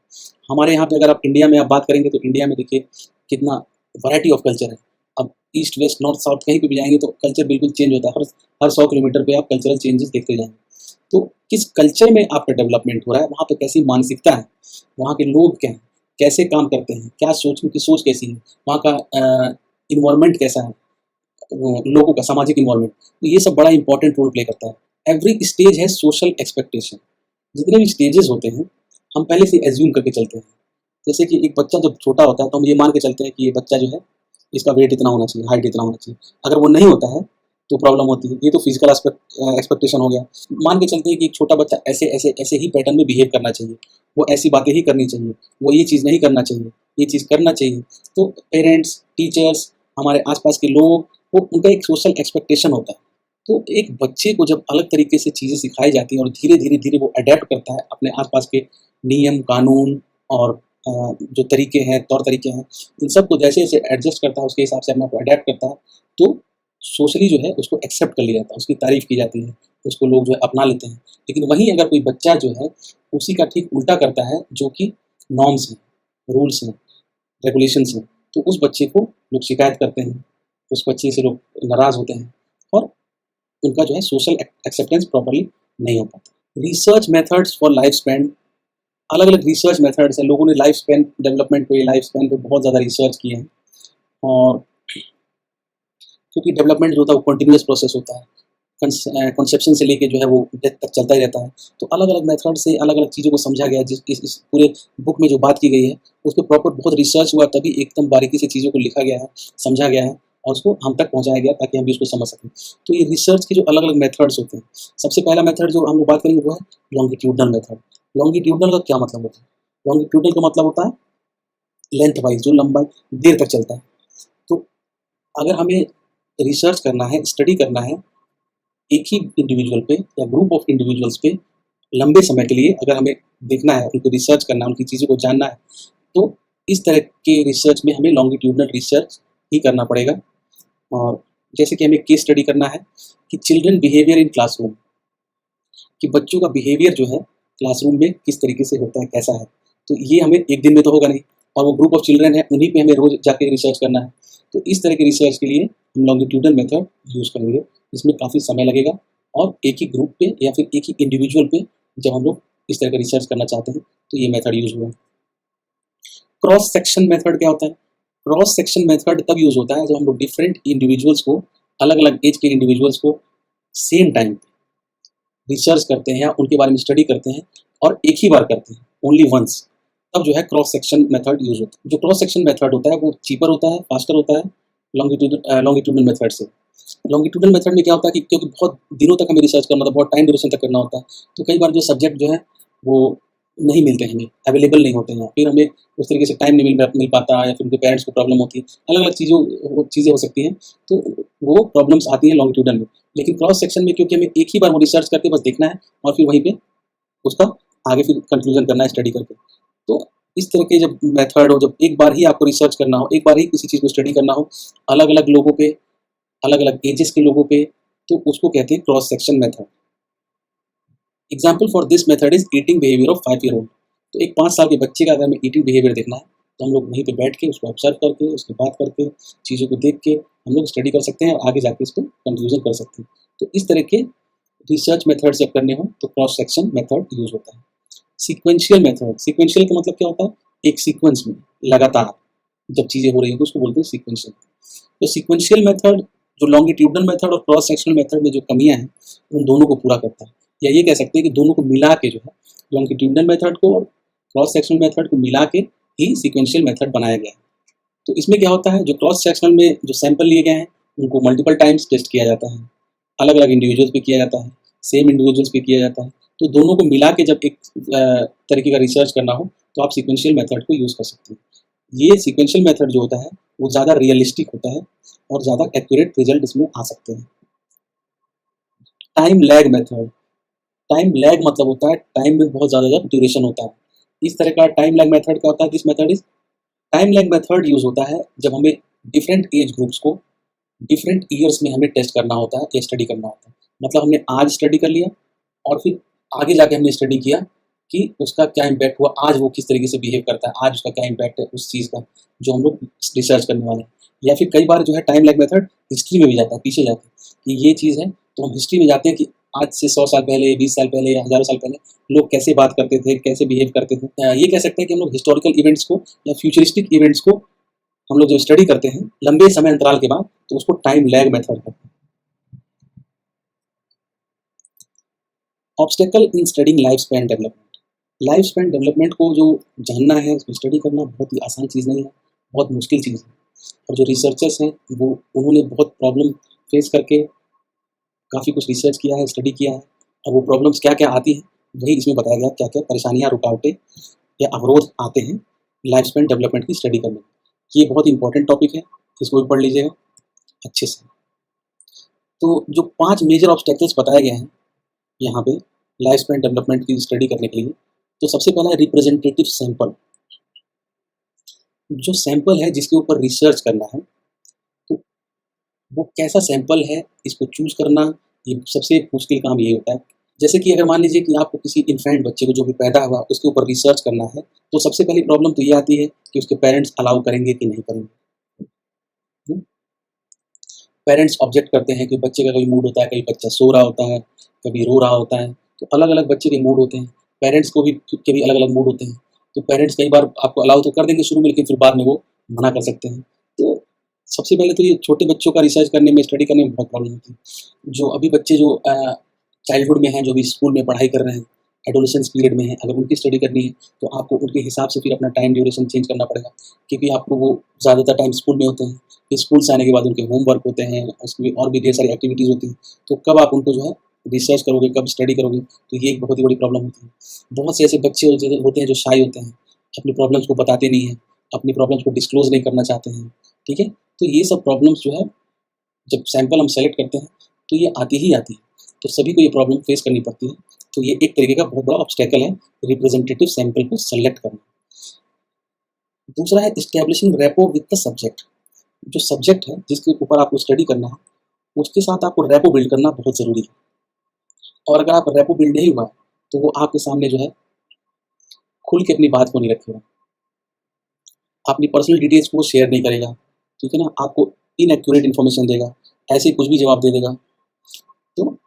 हमारे यहाँ पे अगर आप इंडिया में आप बात करेंगे तो इंडिया में देखिए कितना वैरायटी ऑफ कल्चर है। अब ईस्ट वेस्ट नॉर्थ साउथ कहीं पे भी जाएंगे तो कल्चर बिल्कुल चेंज होता है। हर 100 किलोमीटर पे आप कल्चरल चेंजेस देखते जाएंगे। तो किस कल्चर में आपका डेवलपमेंट हो रहा है, वहाँ पे कैसी मानसिकता है, वहाँ के लोग क्या हैं, कैसे काम करते हैं, क्या सोच, उनकी सोच कैसी है, वहाँ का इन्वायरमेंट कैसा है, लोगों का सामाजिक इन्वायरमेंट, तो ये सब बड़ा इंपॉर्टेंट रोल प्ले करता है। एवरी स्टेज है सोशल एक्सपेक्टेशन। जितने भी स्टेजेस होते हैं हम पहले से एज्यूम करके चलते हैं। जैसे कि एक बच्चा जब छोटा होता है तो हम ये मान के चलते हैं कि ये बच्चा जो है, इसका वेट इतना होना चाहिए, हाइट इतना होना चाहिए। अगर वो नहीं होता है तो प्रॉब्लम होती है। ये तो फिजिकल एक्सपेक्टेशन हो गया। मान के चलते हैं कि एक छोटा बच्चा ऐसे ऐसे ऐसे ही पैटर्न में बिहेव करना चाहिए, वो ऐसी बातें ही करनी चाहिए, वो ये चीज़ नहीं करना चाहिए, ये चीज़ करना चाहिए। तो पेरेंट्स, टीचर्स, हमारे आसपास के लोग, वो उनका एक सोशल एक्सपेक्टेशन होता है। तो एक बच्चे को जब अलग तरीके से चीज़ें सिखाई जाती हैं और धीरे धीरे धीरे वो अडेप्ट करता है अपने आसपास के नियम कानून और जो तरीके हैं, तौर तरीके हैं, इन सबको जैसे जैसे एडजस्ट करता है, उसके हिसाब से अपने आप को अडेप्ट करता है, तो सोशली जो है उसको एक्सेप्ट कर लिया जाता है, उसकी तारीफ़ की जाती है, उसको लोग जो है अपना लेते हैं। लेकिन वहीं अगर कोई बच्चा जो है उसी का ठीक उल्टा करता है, जो कि नॉर्म्स हैं, रूल्स हैं, रेगुलेशंस हैं, तो उस बच्चे को लोग शिकायत करते हैं, उस बच्चे से लोग नाराज़ होते हैं और उनका जो है सोशल एक्सेप्टेंस प्रॉपर्ली नहीं हो पाता। Research methods for life span, अलग अलग रिसर्च मेथड्स हैं। लोगों ने लाइफ स्पैन डेवलपमेंट पे, लाइफ स्पैन पे बहुत ज़्यादा रिसर्च किए हैं। और क्योंकि डेवलपमेंट जो होता है वो कंटिन्यूअस प्रोसेस होता है, कंसेप्शन से लेके जो है वो डेथ तक चलता ही रहता है। तो अलग अलग मेथड से अलग अलग चीज़ों को समझा गया। जिस इस पूरे बुक में जो बात की गई है उस पर प्रॉपर बहुत रिसर्च हुआ, तभी एकदम बारीकी से चीज़ों को लिखा गया है, समझा गया है और उसको हम तक पहुँचाया गया ताकि हम भी उसको समझ सकें। तो ये रिसर्च के जो अलग अलग मेथड्स होते हैं, सबसे पहला मेथड जो हम लोग बात करेंगे वो है लॉन्गिट्यूडनल मेथड। लॉन्गिट्यूडनल का क्या मतलब होता है? लॉन्गिट्यूडनल का मतलब होता है लेंथ वाइज, जो लंबाई देर तक चलता है। तो अगर हमें रिसर्च करना है, स्टडी करना है एक ही इंडिविजुअल पे या ग्रुप ऑफ इंडिविजुअल्स पे लंबे समय के लिए, अगर हमें देखना है, उनको रिसर्च करना है, उनकी चीज़ों को जानना है, तो इस तरह के रिसर्च में हमें लॉन्गिट्यूडनल रिसर्च ही करना पड़ेगा। और जैसे कि हमें केस स्टडी करना है कि चिल्ड्रन बिहेवियर इन क्लासरूम, कि बच्चों का बिहेवियर जो है क्लासरूम में किस तरीके से होता है, कैसा है। तो ये हमें एक दिन में तो होगा नहीं, और वो ग्रुप ऑफ चिल्ड्रन है, उन्हीं पे हमें रोज जाके रिसर्च करना है। तो इस तरह के रिसर्च के लिए हम लॉन्गिट्यूडनल मेथड यूज़ करेंगे। इसमें काफ़ी समय लगेगा और एक ही ग्रुप पे या फिर एक ही इंडिविजुअल पे जब हम लोग इस तरह का रिसर्च करना चाहते हैं तो ये मेथड यूज़ हुआ है। क्रॉस सेक्शन मेथड क्या होता है? क्रॉस सेक्शन मेथड तब यूज़ होता है जब हम लोग डिफरेंट इंडिविजुअल्स को, अलग अलग एज के इंडिविजुअल्स को सेम टाइम रिसर्च करते हैं या उनके बारे में स्टडी करते हैं और एक ही बार करते हैं, ओनली वंस, तब जो है क्रॉस सेक्शन मेथड यूज होता है। जो क्रॉस सेक्शन मेथड होता है वो चीपर होता है, फास्टर होता है लॉन्गिट्यूडनल मेथड से। लॉन्गिट्यूडनल मेथड में क्या होता है कि क्योंकि बहुत दिनों तक हमें रिसर्च करना होता है, बहुत टाइम ड्यूरेशन तक करना होता है, तो कई बार जो सब्जेक्ट जो है वो नहीं मिलते हैं, हमें अवेलेबल नहीं होते हैं, फिर हमें उस तरीके से टाइम नहीं मिल पाता, या फिर उनके पेरेंट्स को प्रॉब्लम होती है, अलग अलग चीज़ें हो सकती हैं, तो वो प्रॉब्लम्स आती हैं लॉन्गिट्यूडनल में। लेकिन क्रॉस सेक्शन में क्योंकि हमें एक ही बार वो रिसर्च करके बस देखना है और फिर वहीं पे उसका आगे फिर कंक्लूजन करना है स्टडी करके। तो इस तरह के जब मेथड हो, जब एक बार ही आपको रिसर्च करना हो, एक बार ही किसी चीज़ को स्टडी करना हो अलग अलग लोगों पे, अलग अलग एजेस के लोगों पे, तो उसको कहते हैं cross section method. Example for this method is eating behaviour of 5 year old. तो एक 5 साल के बच्चे का अगर हमें ईटिंग बिहेवियर देखना है तो हम लोग वहीं पे बैठ के उसको ऑब्जर्व करके, उसकी बात करके, चीज़ों को देख के हम लोग स्टडी कर सकते हैं और आगे जाके इस पर कंक्लूजन कर सकते हैं। तो इस तरह के रिसर्च मेथड जब करने हो तो क्रॉस सेक्शन मेथड यूज होता है। सीक्वेंशियल मेथड, सीक्वेंशियल का मतलब क्या होता है? एक सीक्वेंस में लगातार जब चीज़ें हो रही हैं तो उसको बोलते हैं सीक्वेंशियल। तो सीक्वेंशियल मेथड जो लॉन्गिट्यूडनल मेथड और क्रॉस सेक्शनल मेथड में जो कमियां हैं उन दोनों को पूरा करता है, या ये कह सकते हैं कि दोनों को मिला के जो है लॉन्गिट्यूडनल मेथड को और क्रॉस सेक्शनल मेथड को मिला के ही सीक्वेंशियल मेथड बनाया गया है। तो इसमें क्या होता है, जो क्रॉस सेक्शनल में जो सैंपल लिए गए हैं उनको मल्टीपल टाइम्स टेस्ट किया जाता है, अलग अलग इंडिविजुअल्स पे किया जाता है, सेम इंडिविजुअल्स पे किया जाता है। तो दोनों को मिला के जब एक तरीके का रिसर्च करना हो तो आप सीक्वेंशियल मेथड को यूज़ कर सकते हैं। ये सीक्वेंशियल मेथड जो होता है वो ज़्यादा रियलिस्टिक होता है और ज़्यादा एक्यूरेट रिजल्ट इसमें आ सकते हैं। Time lag method, time lag मतलब होता है टाइम में बहुत ज़्यादा ड्यूरेशन होता है। इस तरह का टाइम लैग मेथड क्या होता है? This method is, time lag method use होता है जब हमें डिफरेंट एज ग्रुप्स को डिफरेंट ईयर्स में हमें टेस्ट करना होता है या स्टडी करना होता है। मतलब हमने आज स्टडी कर लिया और फिर आगे जाके हमने स्टडी किया कि उसका क्या इम्पैक्ट हुआ, आज वो किस तरीके से बिहेव करता है, आज उसका क्या इम्पैक्ट है उस चीज़ का जो हम लोग रिसर्च करने वाले हैं। या फिर कई बार जो है टाइम लैग मेथड हिस्ट्री में भी जाता है, पीछे जाता है कि ये चीज़ है तो हम हिस्ट्री में जाते हैं कि आज से 100 साल पहले, 20 साल पहले या हज़ारों साल पहले लोग कैसे बात करते थे, कैसे बिहेव करते थे। ये कह सकते हैं कि हम लोग हिस्टोरिकल इवेंट्स को या फ्यूचरिस्टिक इवेंट्स को हम लोग जब स्टडी करते हैं लंबे समय अंतराल के बाद तो उसको टाइम लैग मेथड कहते हैं। ऑब्स्टेकल इन studying life span development, life span development को जो जानना है, उसको स्टडी करना बहुत ही आसान चीज़ नहीं है, बहुत मुश्किल चीज़ है। और जो रिसर्चर्स हैं वो उन्होंने बहुत प्रॉब्लम फेस करके काफ़ी कुछ रिसर्च किया है, स्टडी किया है, और वो प्रॉब्लम्स क्या क्या आती हैं वही इसमें बताया गया, क्या क्या परेशानियाँ, रुकावटें या अवरोध आते हैं लाइफ स्पैन डेवलपमेंट की स्टडी करने में। ये बहुत इंपॉर्टेंट टॉपिक है, इसको भी पढ़ लीजिएगा अच्छे से। तो जो 5 मेजर ऑब्स्टेकल्स बताए गए हैं यहाँ पे लाइफ स्पैन डेवलपमेंट की स्टडी करने के लिए, तो सबसे पहला है रिप्रेजेंटेटिव सैंपल। जो सैंपल है जिसके ऊपर रिसर्च करना है, तो वो कैसा सैंपल है इसको चूज करना, ये सबसे मुश्किल काम ये होता है। जैसे कि अगर मान लीजिए कि आपको किसी इन्फेंट बच्चे को जो भी पैदा हुआ उसके ऊपर रिसर्च करना है, तो सबसे पहली प्रॉब्लम तो ये आती है कि उसके पेरेंट्स अलाउ करेंगे कि नहीं करेंगे। पेरेंट्स ऑब्जेक्ट करते हैं कि बच्चे का कभी मूड होता है, कभी बच्चा सो रहा होता है, कभी रो रहा होता है, तो अलग अलग बच्चे के मूड होते हैं, पेरेंट्स को भी के भी अलग अलग मूड होते हैं। तो पेरेंट्स कई बार आपको अलाउ तो कर देंगे शुरू में, लेकिन फिर बाद में वो मना कर सकते हैं। तो सबसे पहले तो ये छोटे बच्चों का रिसर्च करने में, स्टडी करने में बहुत प्रॉब्लम होती है। जो अभी बच्चे जो चाइल्डहुड में हैं, जो भी स्कूल में पढ़ाई कर रहे हैं, एडोलेसेंस पीरियड में हैं, अगर उनकी स्टडी करनी है तो आपको उनके हिसाब से फिर अपना टाइम ड्यूरेशन चेंज करना पड़ेगा, क्योंकि आपको वो ज़्यादातर टाइम स्कूल में होते हैं, फिर स्कूल से आने के बाद उनके होमवर्क होते हैं, उसमें और भी ढेर सारी एक्टिविटीज़ होती हैं। तो कब आप उनको जो है रिसर्च करोगे, कब स्टडी करोगे, तो ये एक बहुत ही बड़ी प्रॉब्लम होती है। बहुत से ऐसे बच्चे होते हैं जो शाई होते हैं, अपनी प्रॉब्लम्स को बताते नहीं हैं, अपनी प्रॉब्लम्स को डिस्क्लोज नहीं करना चाहते हैं, ठीक है। तो ये सब प्रॉब्लम्स जो है जब सैंपल हम सेलेक्ट करते हैं तो ये आती ही आती है, तो सभी को ये प्रॉब्लम फेस करनी पड़ती है। तो ये एक तरीके का बहुत बड़ा ऑब्स्टेकल है, रिप्रेजेंटेटिव सैंपल को सेलेक्ट करना। दूसरा है establishing rapport with the subject. जो सब्जेक्ट है जिसके ऊपर आपको स्टडी करना है, उसके साथ आपको रेपो बिल्ड करना बहुत ज़रूरी है। और अगर आप रेपो बिल्ड नहीं हुआ तो वो आपके सामने जो है खुल के अपनी बात को नहीं रखेगा, अपनी पर्सनल डिटेल्स को शेयर नहीं करेगा, ठीक है ना, आपको इनएक्यूरेट इन्फॉर्मेशन देगा, ऐसे ही कुछ भी जवाब दे देगा। तो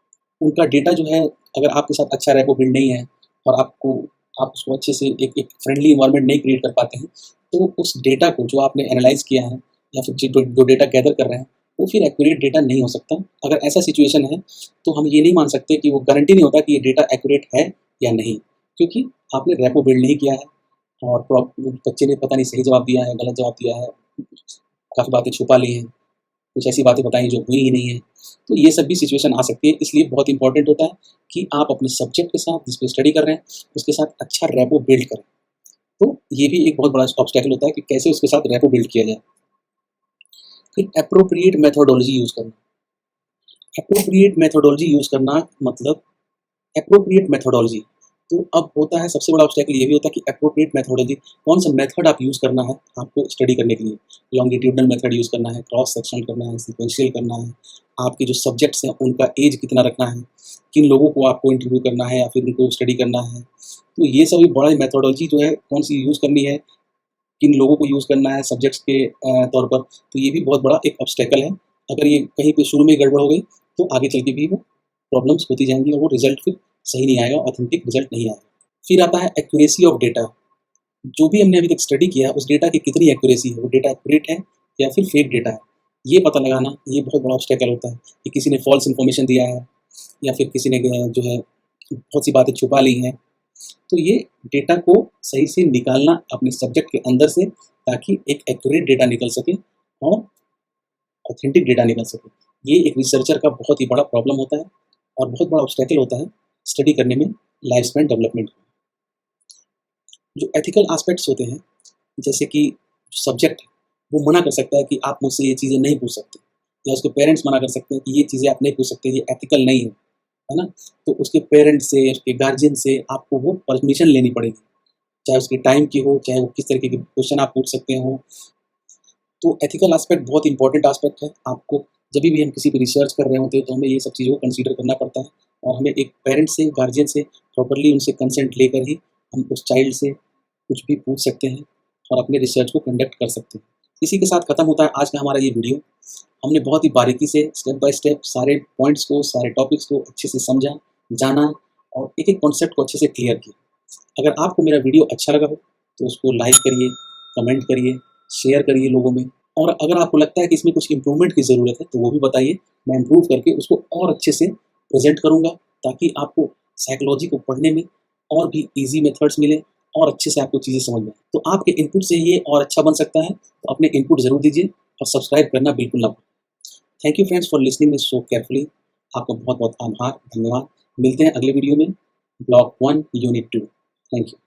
उनका डेटा जो है, अगर आपके साथ अच्छा रेपो बिल्ड नहीं है और आप उसको अच्छे से एक फ्रेंडली इन्वायरमेंट नहीं क्रिएट कर पाते हैं, तो उस डेटा को जो आपने एनालाइज किया है या फिर जो डेटा गैदर कर रहे हैं, वो फिर एक्यूरेट डेटा नहीं हो सकता। अगर ऐसा सिचुएशन है तो हम ये नहीं मान सकते कि वो गारंटी नहीं होता कि ये डेटा एक्यूरेट है या नहीं, क्योंकि आपने रेपो बिल्ड नहीं किया है और बच्चे ने पता नहीं सही जवाब दिया है, गलत जवाब दिया है, काफ़ी बातें छुपा ली हैं, कुछ ऐसी बातें बताई जो हुई ही नहीं है। तो ये सब भी सिचुएशन आ सकती है, इसलिए बहुत इंपॉर्टेंट होता है कि आप अपने सब्जेक्ट के साथ जिस पे स्टडी कर रहे हैं उसके साथ अच्छा रेपो बिल्ड करें। तो ये भी एक बहुत बड़ा ऑब्स्टेकल होता है कि कैसे उसके साथ रेपो बिल्ड किया जाए। फिर एप्रोप्रिएट मेथोडोलॉजी यूज़ करना। एप्रोप्रिएट मेथोडोलॉजी यूज़ करना मतलब एप्रोप्रिएट मेथोडोलॉजी, तो अब होता है सबसे बड़ा ऑब्स्टेकल ये भी होता है कि एप्रोप्रिएट मेथोडोलॉजी कौन सा मेथड आप यूज़ करना है आपको स्टडी करने के लिए। लॉन्गिट्यूडनल मेथड यूज़ करना है, क्रॉस सेक्शनल करना है, सीक्वेंशियल करना है, आपके जो सब्जेक्ट्स हैं उनका एज कितना रखना है, किन लोगों को आपको इंटरव्यू करना है या फिर उनको स्टडी करना है। तो ये सभी बड़ा मेथोडोलॉजी जो है कौन सी यूज़ करनी है, किन लोगों को यूज़ करना है सब्जेक्ट्स के तौर पर, तो ये भी बहुत बड़ा एक ऑब्स्टेकल है। अगर ये कहीं पे शुरू में गड़बड़ हो गई तो आगे चल के भी वो प्रॉब्लम्स होती जाएंगी और वो रिजल्ट फिर सही नहीं आएगा, ऑथेंटिक रिजल्ट नहीं आएगा। फिर आता है एक्यूरेसी ऑफ डेटा। जो भी हमने अभी तक स्टडी किया उस डेटा की कितनी एक्यूरेसी है, वो डेटा एक्यूरेट है या फिर फेक डेटा है, ये पता लगाना ये बहुत बड़ा ऑब्स्टेकल होता है कि किसी ने फॉल्स इन्फॉर्मेशन दिया है या फिर किसी ने जो है बहुत सी बातें छुपा ली हैं। तो ये डेटा को सही से निकालना अपने सब्जेक्ट के अंदर से, ताकि एक एक्यूरेट डेटा निकल सके और ऑथेंटिक डेटा निकल सके। ये एक रिसर्चर का बहुत ही बड़ा प्रॉब्लम होता है और बहुत बड़ा ऑब्स्टेकल होता है स्टडी करने में लाइफ स्पैन डेवलपमेंट। जो एथिकल एस्पेक्ट्स होते हैं, जैसे कि सब्जेक्ट वो मना कर सकता है कि आप मुझसे ये चीज़ें नहीं पूछ सकते, या उसके पेरेंट्स मना कर सकते हैं कि ये चीज़ें आप नहीं पूछ सकते, ये एथिकल नहीं है ना। तो उसके पेरेंट्स से, उसके गार्जियन से आपको वो परमिशन लेनी पड़ेगी, चाहे उसके टाइम की हो, चाहे वो किस तरीके के क्वेश्चन आप पूछ सकते हो। तो एथिकल एस्पेक्ट बहुत इंपॉर्टेंट एस्पेक्ट है। आपको जब भी हम किसी पे रिसर्च कर रहे होते हैं तो हमें ये सब चीज़ों को कंसीडर करना पड़ता है, और हमें एक पेरेंट से, गार्जियन से प्रॉपर्ली उनसे कंसेंट लेकर ही हम उस चाइल्ड से कुछ भी पूछ सकते हैं और अपने रिसर्च को कंडक्ट कर सकते हैं। इसी के साथ ख़त्म होता है आज का हमारा ये वीडियो। हमने बहुत ही बारीकी से स्टेप बाय स्टेप सारे पॉइंट्स को, सारे टॉपिक्स को अच्छे से समझा, जाना और एक एक कॉन्सेप्ट को अच्छे से क्लियर किया। अगर आपको मेरा वीडियो अच्छा लगा हो तो उसको लाइक करिए, कमेंट करिए, शेयर करिए लोगों में, और अगर आपको लगता है कि इसमें कुछ इम्प्रूवमेंट की ज़रूरत है तो वो भी बताइए, मैं इम्प्रूव करके उसको और अच्छे से प्रेजेंट करूँगा, ताकि आपको साइकोलॉजी को पढ़ने में और भी ईजी मेथड्स मिले और अच्छे से आपको चीज़ें समझ में आए। तो आपके इनपुट से ये और अच्छा बन सकता है, तो अपने इनपुट ज़रूर दीजिए और सब्सक्राइब करना बिल्कुल ना भूलें। Thank you friends for listening me so carefully. आपका बहुत बहुत आभार, धन्यवाद। मिलते हैं अगले वीडियो में, ब्लॉक 1 यूनिट 2। Thank you.